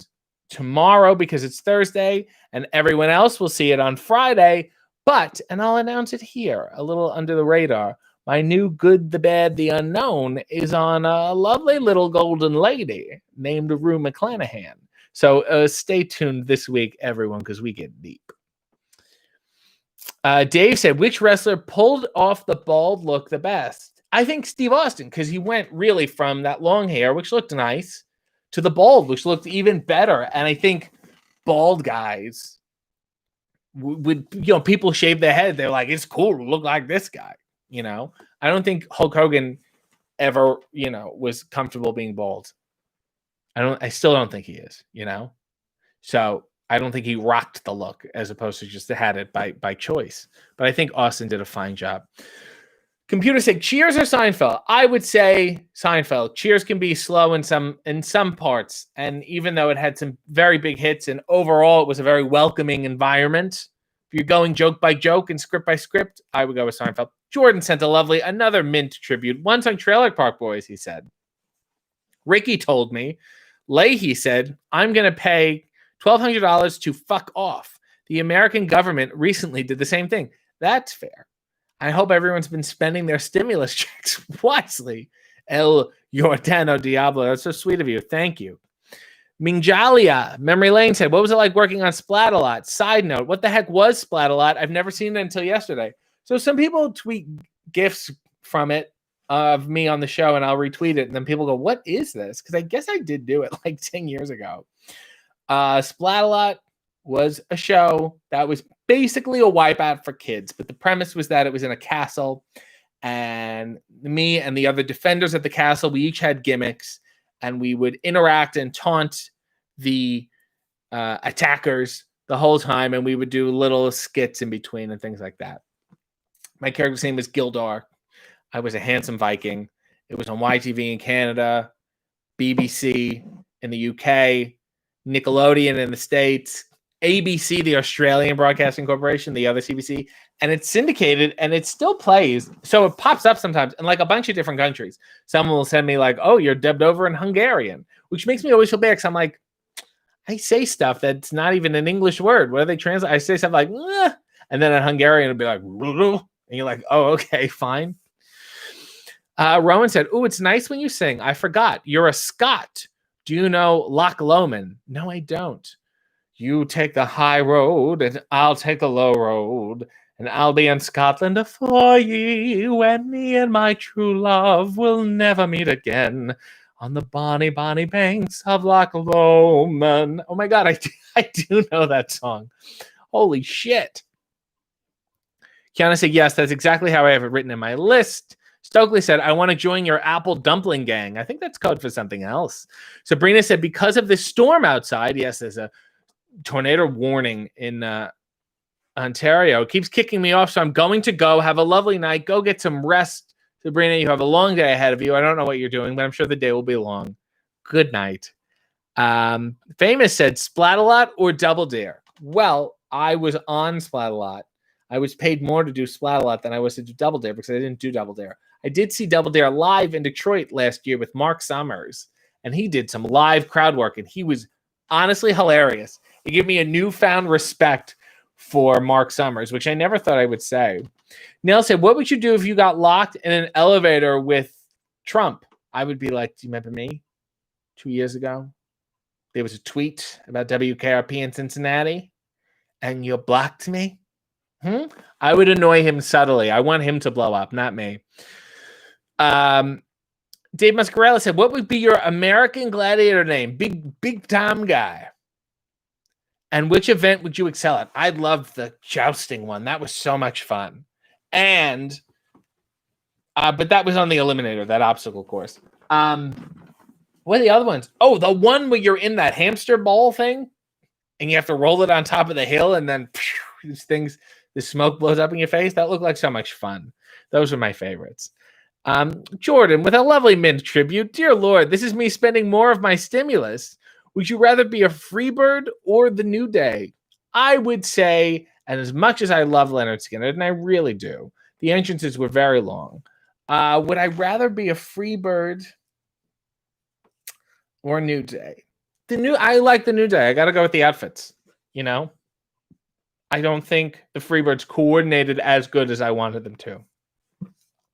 tomorrow because it's Thursday, and everyone else will see it on Friday. But, and I'll announce it here, a little under the radar, my new Good, the Bad, the Unknown is on a lovely little golden lady named Rue McClanahan. So stay tuned this week, everyone, because we get deep. Dave said, which wrestler pulled off the bald look the best? I think Steve Austin, because he went really from that long hair, which looked nice, to the bald, which looked even better. And I think bald guys would, you know, people shave their head. They're like, it's cool to look like this guy. You know, I don't think Hulk Hogan ever, was comfortable being bald. I still don't think he is, So I don't think he rocked the look as opposed to just had it by choice. But I think Austin did a fine job. Computer said Cheers or Seinfeld? I would say Seinfeld. Cheers can be slow in some parts, and even though it had some very big hits, and overall it was a very welcoming environment. If you're going joke by joke and script by script, I would go with Seinfeld. Jordan sent another mint tribute. Once on Trailer Park Boys, he said. Ricky told me. Leahy said, I'm going to pay $1,200 to fuck off. The American government recently did the same thing. That's fair. I hope everyone's been spending their stimulus checks wisely. El Giordano Diablo. That's so sweet of you. Thank you. Mingjalia, Memory Lane said, what was it like working on Splatalot? Side note, what the heck was Splatalot? I've never seen it until yesterday. So some people tweet GIFs from it of me on the show, and I'll retweet it. And then people go, what is this? Because I guess I did do it like 10 years ago. Splatalot was a show that was basically a wipeout for kids, but the premise was that it was in a castle, and me and the other defenders at the castle, we each had gimmicks, and we would interact and taunt the attackers the whole time, and we would do little skits in between and things like that. My character's name was Gildar. I was a handsome Viking. It was on YTV in Canada, BBC in the UK, Nickelodeon in the States, ABC, the Australian Broadcasting Corporation, the other CBC, and it's syndicated and it still plays. So it pops up sometimes in like a bunch of different countries. Someone will send me like, oh, you're dubbed over in Hungarian, which makes me always feel bad because I'm like, I say stuff that's not even an English word. What do they translate? I say something like, eh, and then in Hungarian it'll be like, and you're like, oh, okay, fine. Rowan said, oh, it's nice when you sing. I forgot. You're a Scot. Do you know Loch Lomond? No, I don't. You take the high road, and I'll take the low road, and I'll be in Scotland afore ye, when me and my true love will never meet again on the bonny, bonny banks of Loch Lomond. Oh my God, I do know that song. Holy shit. Kiana said, yes, that's exactly how I have it written in my list. Stokely said, I want to join your apple dumpling gang. I think that's code for something else. Sabrina said, because of the storm outside, yes, there's a tornado warning in Ontario. It keeps kicking me off, so I'm going to go. Have a lovely night. Go get some rest. Sabrina, you have a long day ahead of you. I don't know what you're doing, but I'm sure the day will be long. Good night. Famous said, Splatalot or Double Dare? Well, I was on Splatalot. I was paid more to do Splatalot than I was to do Double Dare because I didn't do Double Dare. I did see Double Dare live in Detroit last year with Mark Summers, and he did some live crowd work, and he was honestly hilarious. It gave me a newfound respect for Mark Summers, which I never thought I would say. Neil said, what would you do if you got locked in an elevator with Trump? I would be like, do you remember me 2 years ago? There was a tweet about WKRP in Cincinnati, and you blocked me? I would annoy him subtly. I want him to blow up, not me. Dave Mascarella said, what would be your American Gladiator name? Big time guy. And which event would you excel at? I loved the jousting one. That was so much fun. And, but that was on the Eliminator, that obstacle course. What are the other ones? Oh, the one where you're in that hamster ball thing and you have to roll it on top of the hill and then these things, the smoke blows up in your face. That looked like so much fun. Those were my favorites. Jordan, with a lovely mint tribute. Dear Lord, this is me spending more of my stimulus. Would you rather be a Freebird or the New Day? I would say, and as much as I love Leonard Skinner, and I really do, the entrances were very long. Would I rather be a Freebird or New Day? I like the New Day. I got to go with the outfits, you know? I don't think the Freebirds coordinated as good as I wanted them to.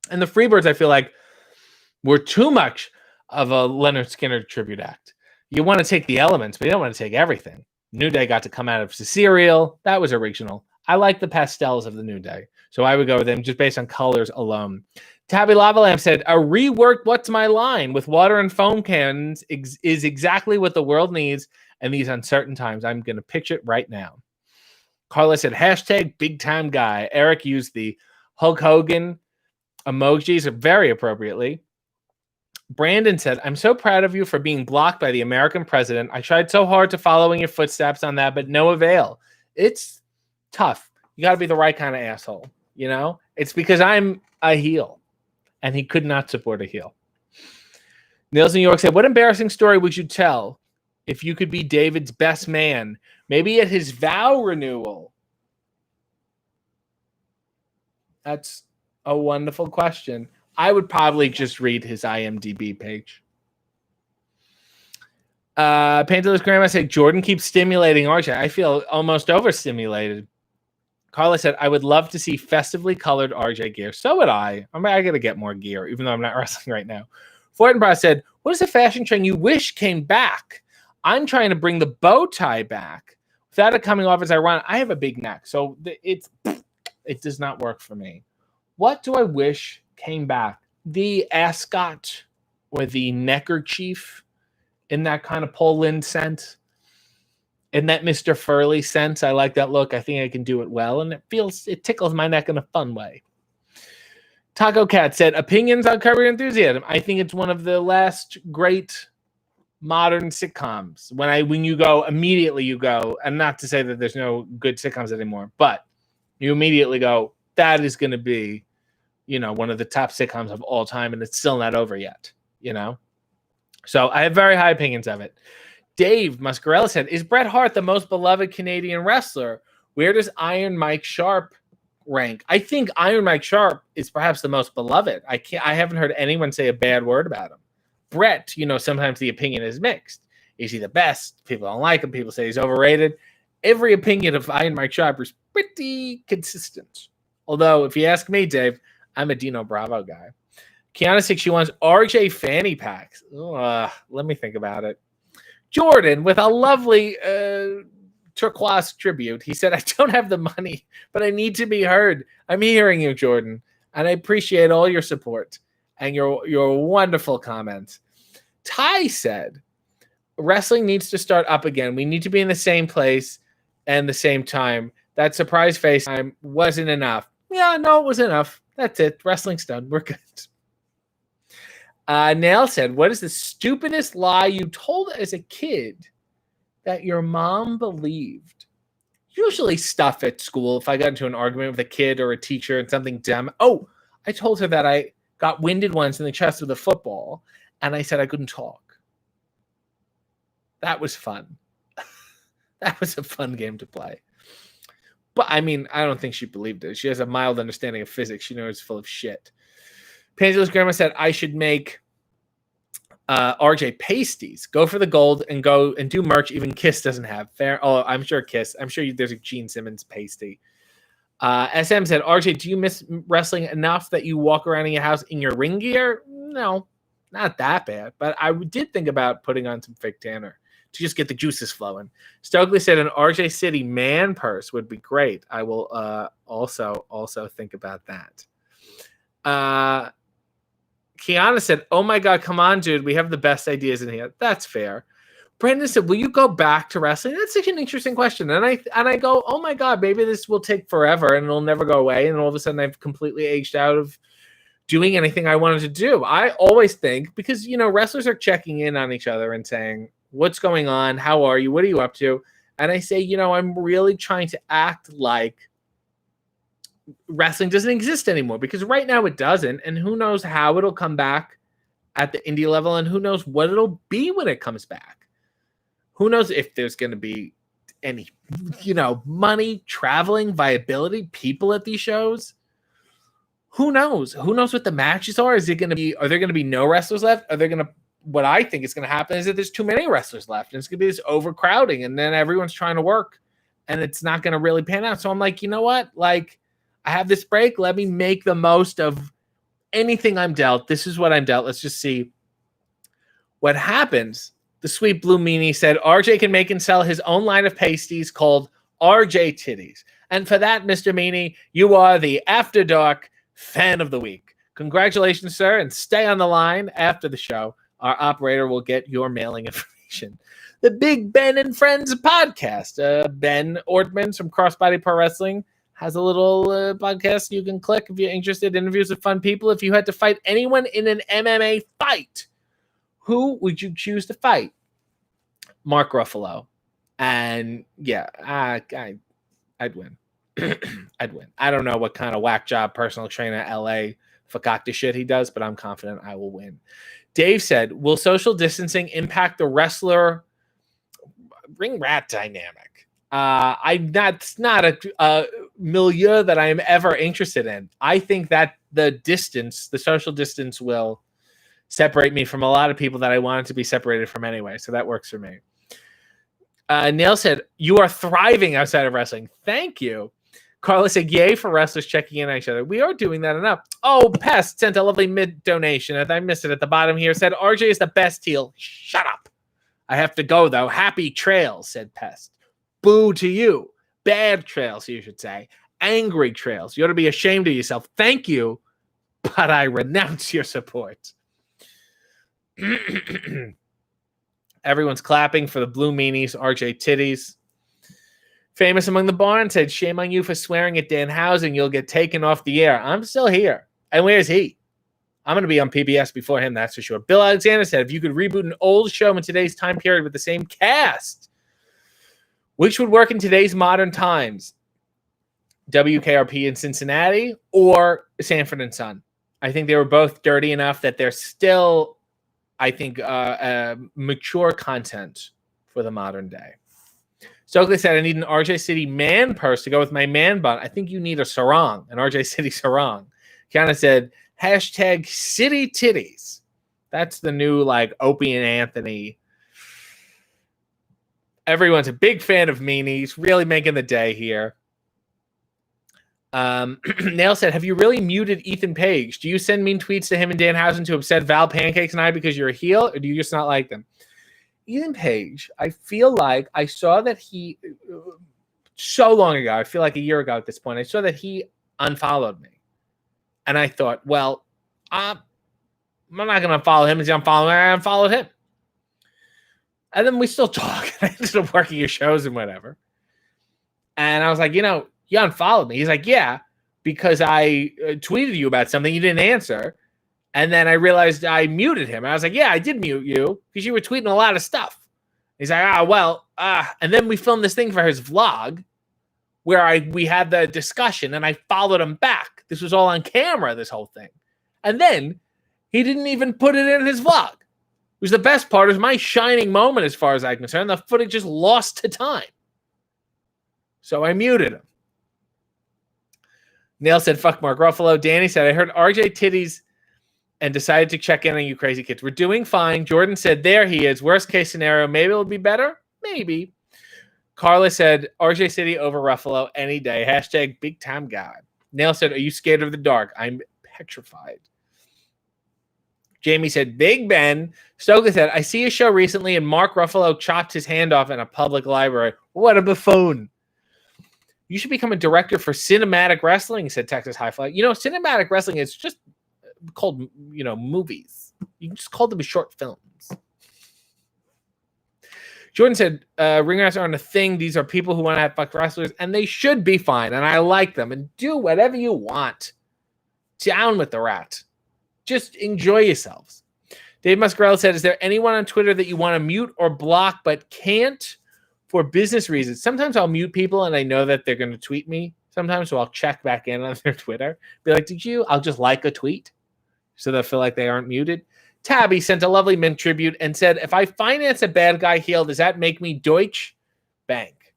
And the Freebirds, I feel like, were too much of a Leonard Skinner tribute act. You want to take the elements, but you don't want to take everything. New Day got to come out of cereal. That was original. I like the pastels of the New Day. So I would go with them just based on colors alone. Tabby Lava Lamp said, a reworked What's My Line with water and foam cannons is exactly what the world needs in these uncertain times. I'm going to pitch it right now. Carla said, hashtag big time guy. Eric used the Hulk Hogan emojis very appropriately. Brandon said, I'm so proud of you for being blocked by the American president. I tried so hard to follow in your footsteps on that, but no avail. It's tough. You got to be the right kind of asshole. You know, it's because I'm a heel, and he could not support a heel. Nils New York said, what embarrassing story would you tell if you could be David's best man, maybe at his vow renewal? That's a wonderful question. I would probably just read his IMDb page. Pantelis Grandma said, Jordan keeps stimulating RJ. I feel almost overstimulated. Carla said, I would love to see festively colored RJ gear. So would I. I mean, I got to get more gear, even though I'm not wrestling right now. Fortinbras said, what is a fashion trend you wish came back? I'm trying to bring the bow tie back. Without it coming off as ironic, I have a big neck, so it does not work for me. What do I wish came back? The ascot or the neckerchief in that kind of Poland scent. In that Mr. Furley sense, I like that look. I think I can do it well, and it tickles my neck in a fun way. Taco Cat said, opinions on Curb Your Enthusiasm. I think it's one of the last great modern sitcoms. When you go, immediately you go, and not to say that there's no good sitcoms anymore, but you immediately go, that is going to be, one of the top sitcoms of all time, and it's still not over yet, So I have very high opinions of it. Dave Muscarella said, is Bret Hart the most beloved Canadian wrestler? Where does Iron Mike Sharp rank? I think Iron Mike Sharp is perhaps the most beloved. I haven't heard anyone say a bad word about him. Bret, sometimes the opinion is mixed. Is he the best? People don't like him. People say he's overrated. Every opinion of Iron Mike Sharp is pretty consistent. Although, if you ask me, Dave, I'm a Dino Bravo guy. Kiana 6, she wants RJ fanny packs. Let me think about it. Jordan, with a lovely turquoise tribute, he said, I don't have the money, but I need to be heard. I'm hearing you, Jordan, and I appreciate all your support and your wonderful comments. Ty said, wrestling needs to start up again. We need to be in the same place and the same time. That surprise FaceTime wasn't enough. Yeah, no, it was enough. That's it. Wrestling's done. We're good. Nail said, what is the stupidest lie you told as a kid that your mom believed? Usually stuff at school. If I got into an argument with a kid or a teacher and something dumb. Oh, I told her that I got winded once in the chest with a football, and I said I couldn't talk. That was fun. That was a fun game to play. But, I mean, I don't think she believed it. She has a mild understanding of physics. She knows it's full of shit. Pangel's grandma said I should make RJ pasties. Go for the gold and go and do merch. Even Kiss doesn't have. Fair. Oh, I'm sure Kiss. I'm sure there's a Gene Simmons pasty. SM said, RJ, do you miss wrestling enough that you walk around in your house in your ring gear? No, not that bad. But I did think about putting on some fake tanner to just get the juices flowing. Stokely said an RJ City man purse would be great. I will also think about that. Kiana said, oh my God, come on, dude. We have the best ideas in here. That's fair. Brandon said, will you go back to wrestling? That's such an interesting question. And I go, oh my God, maybe this will take forever and it'll never go away. And all of a sudden I've completely aged out of doing anything I wanted to do. I always think, because, wrestlers are checking in on each other and saying, what's going on? How are you? What are you up to? And I say, I'm really trying to act like wrestling doesn't exist anymore, because right now it doesn't, and who knows how it'll come back at the indie level, and who knows what it'll be when it comes back. Who knows if there's going to be any, money, traveling, viability, people at these shows. Who knows? Who knows what the matches are? Are there going to be no wrestlers left? What I think is going to happen is that there's too many wrestlers left, and it's going to be this overcrowding, and then everyone's trying to work, and it's not going to really pan out. So I'm like, you know what? Like, I have this break. Let me make the most of anything I'm dealt. This is what I'm dealt. Let's just see what happens. The Sweet Blue Meanie said, RJ can make and sell his own line of pasties called RJ Titties. And for that, Mr. Meanie, you are the After Dark Fan of the Week. Congratulations, sir, and stay on the line after the show. Our operator will get your mailing information. The Big Ben and Friends podcast. Ben Ortman from Crossbody Pro Wrestling has a little podcast you can click if you're interested. Interviews with fun people. If you had to fight anyone in an MMA fight, Who would you choose to fight? Mark Ruffalo. And yeah, I'd win. I'd win. I don't know what kind of whack job personal trainer LA fakakta shit he does, but I'm confident I will win. Dave said, will social distancing impact the wrestler ring rat dynamic? That's not a milieu that I am ever interested in. I think that the social distance will separate me from a lot of people that I wanted to be separated from anyway. So that works for me. Neil said, you are thriving outside of wrestling. Thank you. Carla said, yay for wrestlers checking in on each other. We are doing that enough. Oh, Pest sent a lovely mid donation. I missed it at the bottom here. Said, RJ is the best heel. Shut up. I have to go, though. Happy trails, said Pest. Boo to you. Bad trails, you should say. Angry trails. You ought to be ashamed of yourself. Thank you, but I renounce your support. Everyone's clapping for the blue meanies, RJ titties. Famous Among the Barn said, shame on you for swearing at Danhausen. You'll get taken off the air. I'm still here. And where's he? I'm going to be on PBS before him, that's for sure. Bill Alexander said, if you could reboot an old show in today's time period with the same cast, which would work in today's modern times? WKRP in Cincinnati or Sanford and Son? I think they were both dirty enough that they're still, I think, mature content for the modern day. Stokely said, I need an RJ City man purse to go with my man bun. I think you need a sarong, an RJ City sarong. Kiana said, hashtag city titties. That's the new, like, Opie and Anthony. Everyone's a big fan of meanies, really making the day here. Nail said, have you really muted Ethan Page? Do you send mean tweets to him and Danhausen to upset Val Pancakes and I because you're a heel, or do you just not like them? Ethan Page, I feel like I saw that he, so long ago, I feel like a year ago at this point, I saw that he unfollowed me. And I thought, well, I'm not going to unfollow him. He's unfollowing me. I unfollowed him. And then we still talk. I ended up working your shows and whatever. And I was like, you unfollowed me. He's like, yeah, because I tweeted you about something you didn't answer. And then I realized I muted him. I was like, yeah, I did mute you because you were tweeting a lot of stuff. He's like, and then we filmed this thing for his vlog where we had the discussion and I followed him back. This was all on camera, this whole thing. And then he didn't even put it in his vlog. It was the best part. It was my shining moment as far as I'm concerned. The footage just lost to time. So I muted him. Neil said, fuck Mark Ruffalo. Danny said, I heard RJ titties and decided to check in on you crazy kids. We're doing fine. Jordan said, there he is. Worst case scenario. Maybe it'll be better. Maybe. Carla said, RJ City over Ruffalo any day. Hashtag big time guy. Nail said, are you scared of the dark? I'm petrified. Jamie said, Big Ben. Stokely said, I see a show recently and Mark Ruffalo chopped his hand off in a public library. What a buffoon. You should become a director for cinematic wrestling, said Texas High Fly. Cinematic wrestling is just called, movies. You can just call them short films. Jordan said, ring rats aren't a thing. These are people who want to have fucked wrestlers, and they should be fine, and I like them, and do whatever you want. Down with the rat. Just enjoy yourselves. Dave Muscarello said, is there anyone on Twitter that you want to mute or block but can't for business reasons? Sometimes I'll mute people, and I know that they're going to tweet me sometimes, so I'll check back in on their Twitter. Be like, I'll just like a tweet so they'll feel like they aren't muted. Tabby sent a lovely mint tribute and said, if I finance a bad guy heel, does that make me Deutsch Bank?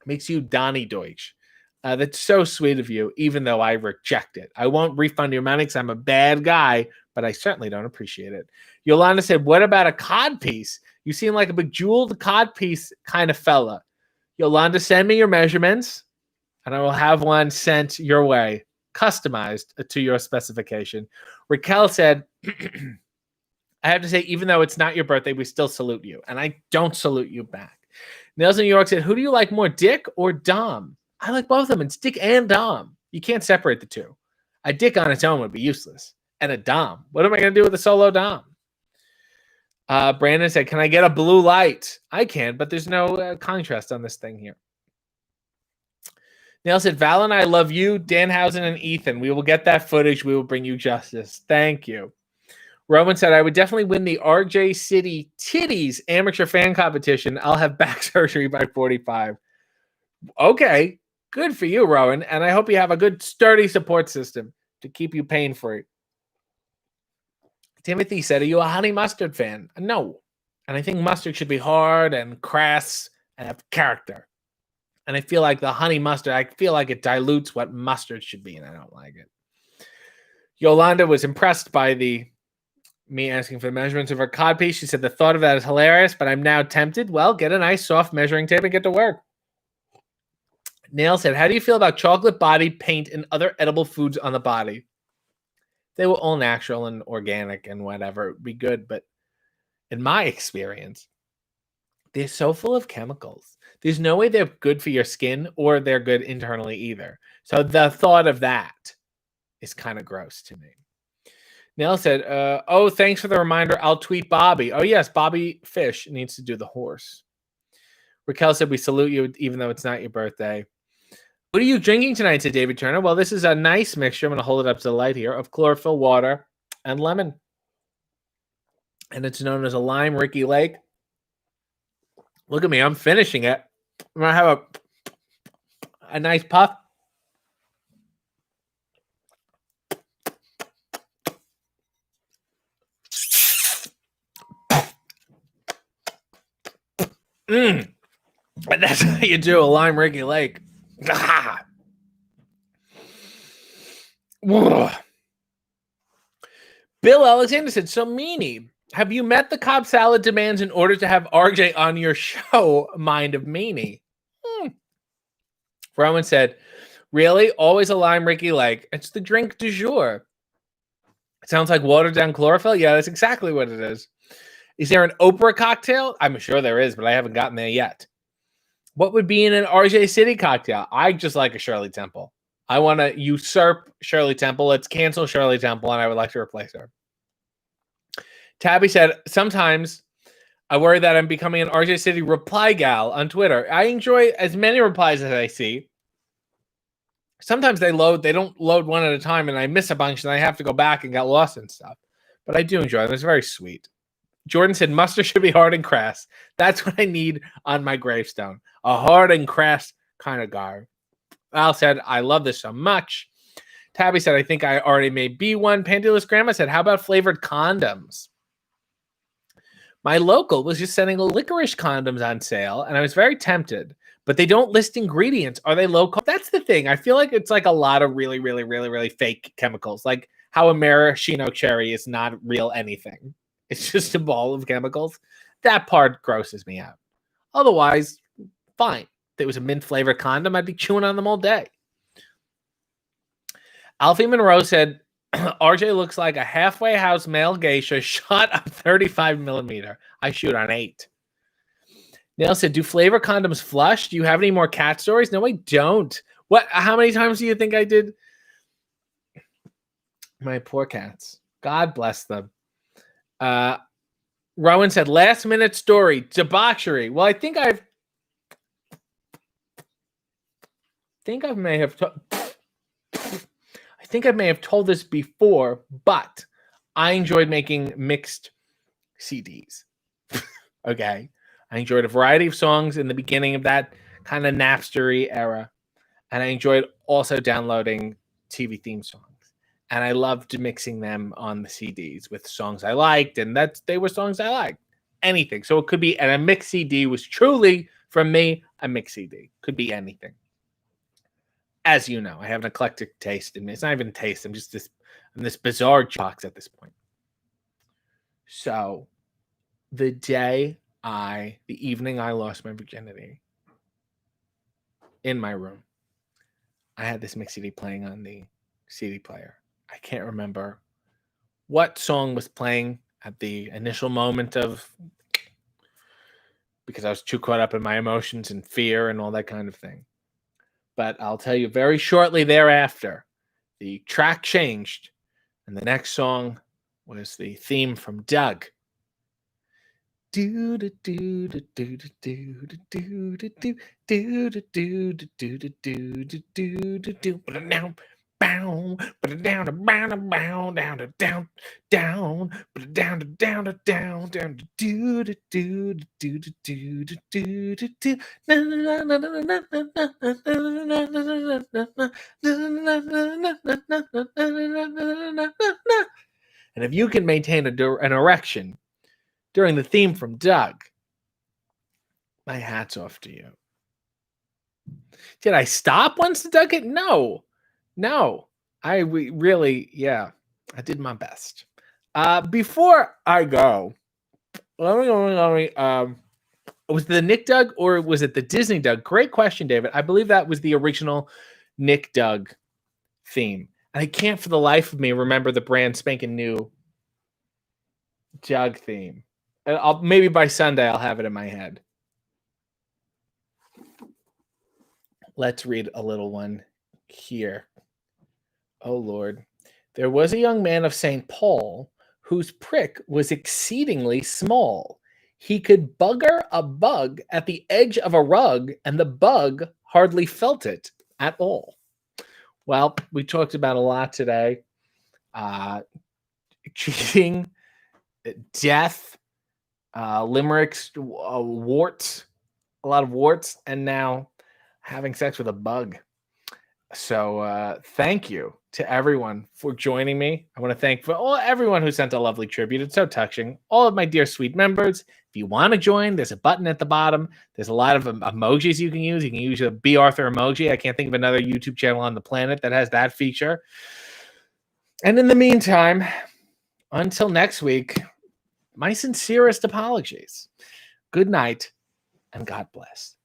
Makes you Donnie Deutsch. That's so sweet of you, even though I reject it. I won't refund your money because I'm a bad guy, but I certainly don't appreciate it. Yolanda said, what about a cod piece? You seem like a bejeweled cod piece kind of fella. Yolanda, send me your measurements, and I will have one sent your way, customized to your specification. Raquel said, I have to say, even though it's not your birthday, we still salute you. And I don't salute you back. Nels in New York said, who do you like more, Dick or Dom? I like both of them. It's Dick and Dom. You can't separate the two. A Dick on its own would be useless. And a Dom. What am I going to do with a solo Dom? Brandon said, can I get a blue light? I can, but there's no contrast on this thing here. Neil said, Val and I love you, Danhausen and Ethan. We will get that footage. We will bring you justice. Thank you. Roman said, I would definitely win the RJ City Titties amateur fan competition. I'll have back surgery by 45. Okay, good for you, Rowan. And I hope you have a good, sturdy support system to keep you pain free. Timothy said, are you a honey mustard fan? No. And I think mustard should be hard and crass and have character. And I feel like the honey mustard, I feel like it dilutes what mustard should be, and I don't like it. Yolanda was impressed by me asking for the measurements of her codpiece. She said, the thought of that is hilarious, but I'm now tempted. Well, get a nice soft measuring tape and get to work. Nail said, how do you feel about chocolate body paint and other edible foods on the body? They were all natural and organic and whatever. It would be good, but in my experience, they're so full of chemicals. There's no way they're good for your skin or they're good internally either. So the thought of that is kind of gross to me. Nell said, oh, thanks for the reminder. I'll tweet Bobby. Oh, yes, Bobby Fish needs to do the horse. Raquel said, we salute you even though it's not your birthday. What are you drinking tonight, said David Turner? Well, this is a nice mixture. I'm going to hold it up to the light here of chlorophyll water and lemon. And it's known as a lime Ricky Lake. Look at me. I'm finishing it. I'm going to have a nice puff. And that's how you do a lime Ricky Lake. Bill Alexander said, so meanie. Have you met the Cobb salad demands in order to have RJ on your show? Mind of meanie. Rowan said, really? Always a lime Ricky Lake. It's the drink du jour. It sounds like watered down chlorophyll. Yeah, that's exactly what it is. Is there an Oprah cocktail? I'm sure there is, but I haven't gotten there yet. What would be in an RJ City cocktail? I just like a Shirley Temple. I want to usurp Shirley Temple. Let's cancel Shirley Temple, and I would like to replace her. Tabby said, sometimes I worry that I'm becoming an RJ City reply gal on Twitter. I enjoy as many replies as I see. Sometimes they don't load one at a time, and I miss a bunch, and I have to go back and get lost and stuff. But I do enjoy them. It's very sweet. Jordan said, mustard should be hard and crass. That's what I need on my gravestone. A hard and crass kind of guy. Al said, I love this so much. Tabby said, I think I already may be one. Pantyless Grandma said, how about flavored condoms? My local was just sending licorice condoms on sale, and I was very tempted. But they don't list ingredients. Are they low cost? That's the thing. I feel like it's like a lot of really, really, really, really fake chemicals. Like how a maraschino cherry is not real anything. It's just a ball of chemicals. That part grosses me out. Otherwise, fine. If it was a mint flavored condom, I'd be chewing on them all day. Alfie Monroe said, RJ looks like a halfway house male geisha shot on 35 millimeter. I shoot on 8. Neil said, do flavor condoms flush? Do you have any more cat stories? No, I don't. What? How many times do you think I did? My poor cats. God bless them. Rowan said, last minute story, debauchery. Well, I think I may have told this before, but I enjoyed making mixed CDs. Okay. I enjoyed a variety of songs in the beginning of that kind of Napster-y era. And I enjoyed also downloading TV theme songs. And I loved mixing them on the CDs with songs I liked. And they were songs I liked. Anything. So it could be, and a mixed CD was truly, from me, a mixed CD. Could be anything. As you know, I have an eclectic taste in me. It's not even taste. I'm just this bizarre box at this point. So the evening I lost my virginity in my room, I had this mix CD playing on the CD player. I can't remember what song was playing at the initial moment because I was too caught up in my emotions and fear and all that kind of thing. But I'll tell you very shortly thereafter, the track changed, and the next song was the theme from Doug. Do do do do do do do do do do do do do do do do do do. bow, but it down to bow to bow, down to down, down, but it down to down to down, down to do to do to do to do to do to do. And if you can maintain an erection during the theme from Doug, my hat's off to you. Did I stop once the Doug hit? No. I really, yeah, I did my best. Before I go, let me, was it the Nick Doug or was it the Disney Doug? Great question, David. I believe that was the original Nick Doug theme. And I can't for the life of me remember the brand spanking new Doug theme. Maybe by Sunday I'll have it in my head. Let's read a little one here. Oh, Lord. There was a young man of St. Paul whose prick was exceedingly small. He could bugger a bug at the edge of a rug, and the bug hardly felt it at all. Well, we talked about a lot today. Cheating, death, limericks, warts, a lot of warts, and now having sex with a bug. So thank you to everyone for joining me. I want to thank everyone who sent a lovely tribute. It's so touching. All of my dear sweet members. If you want to join, there's a button at the bottom. There's a lot of emojis you can use. You can use a B. Arthur emoji. I can't think of another YouTube channel on the planet that has that feature. And in the meantime, until next week, my sincerest apologies. Good night and God bless.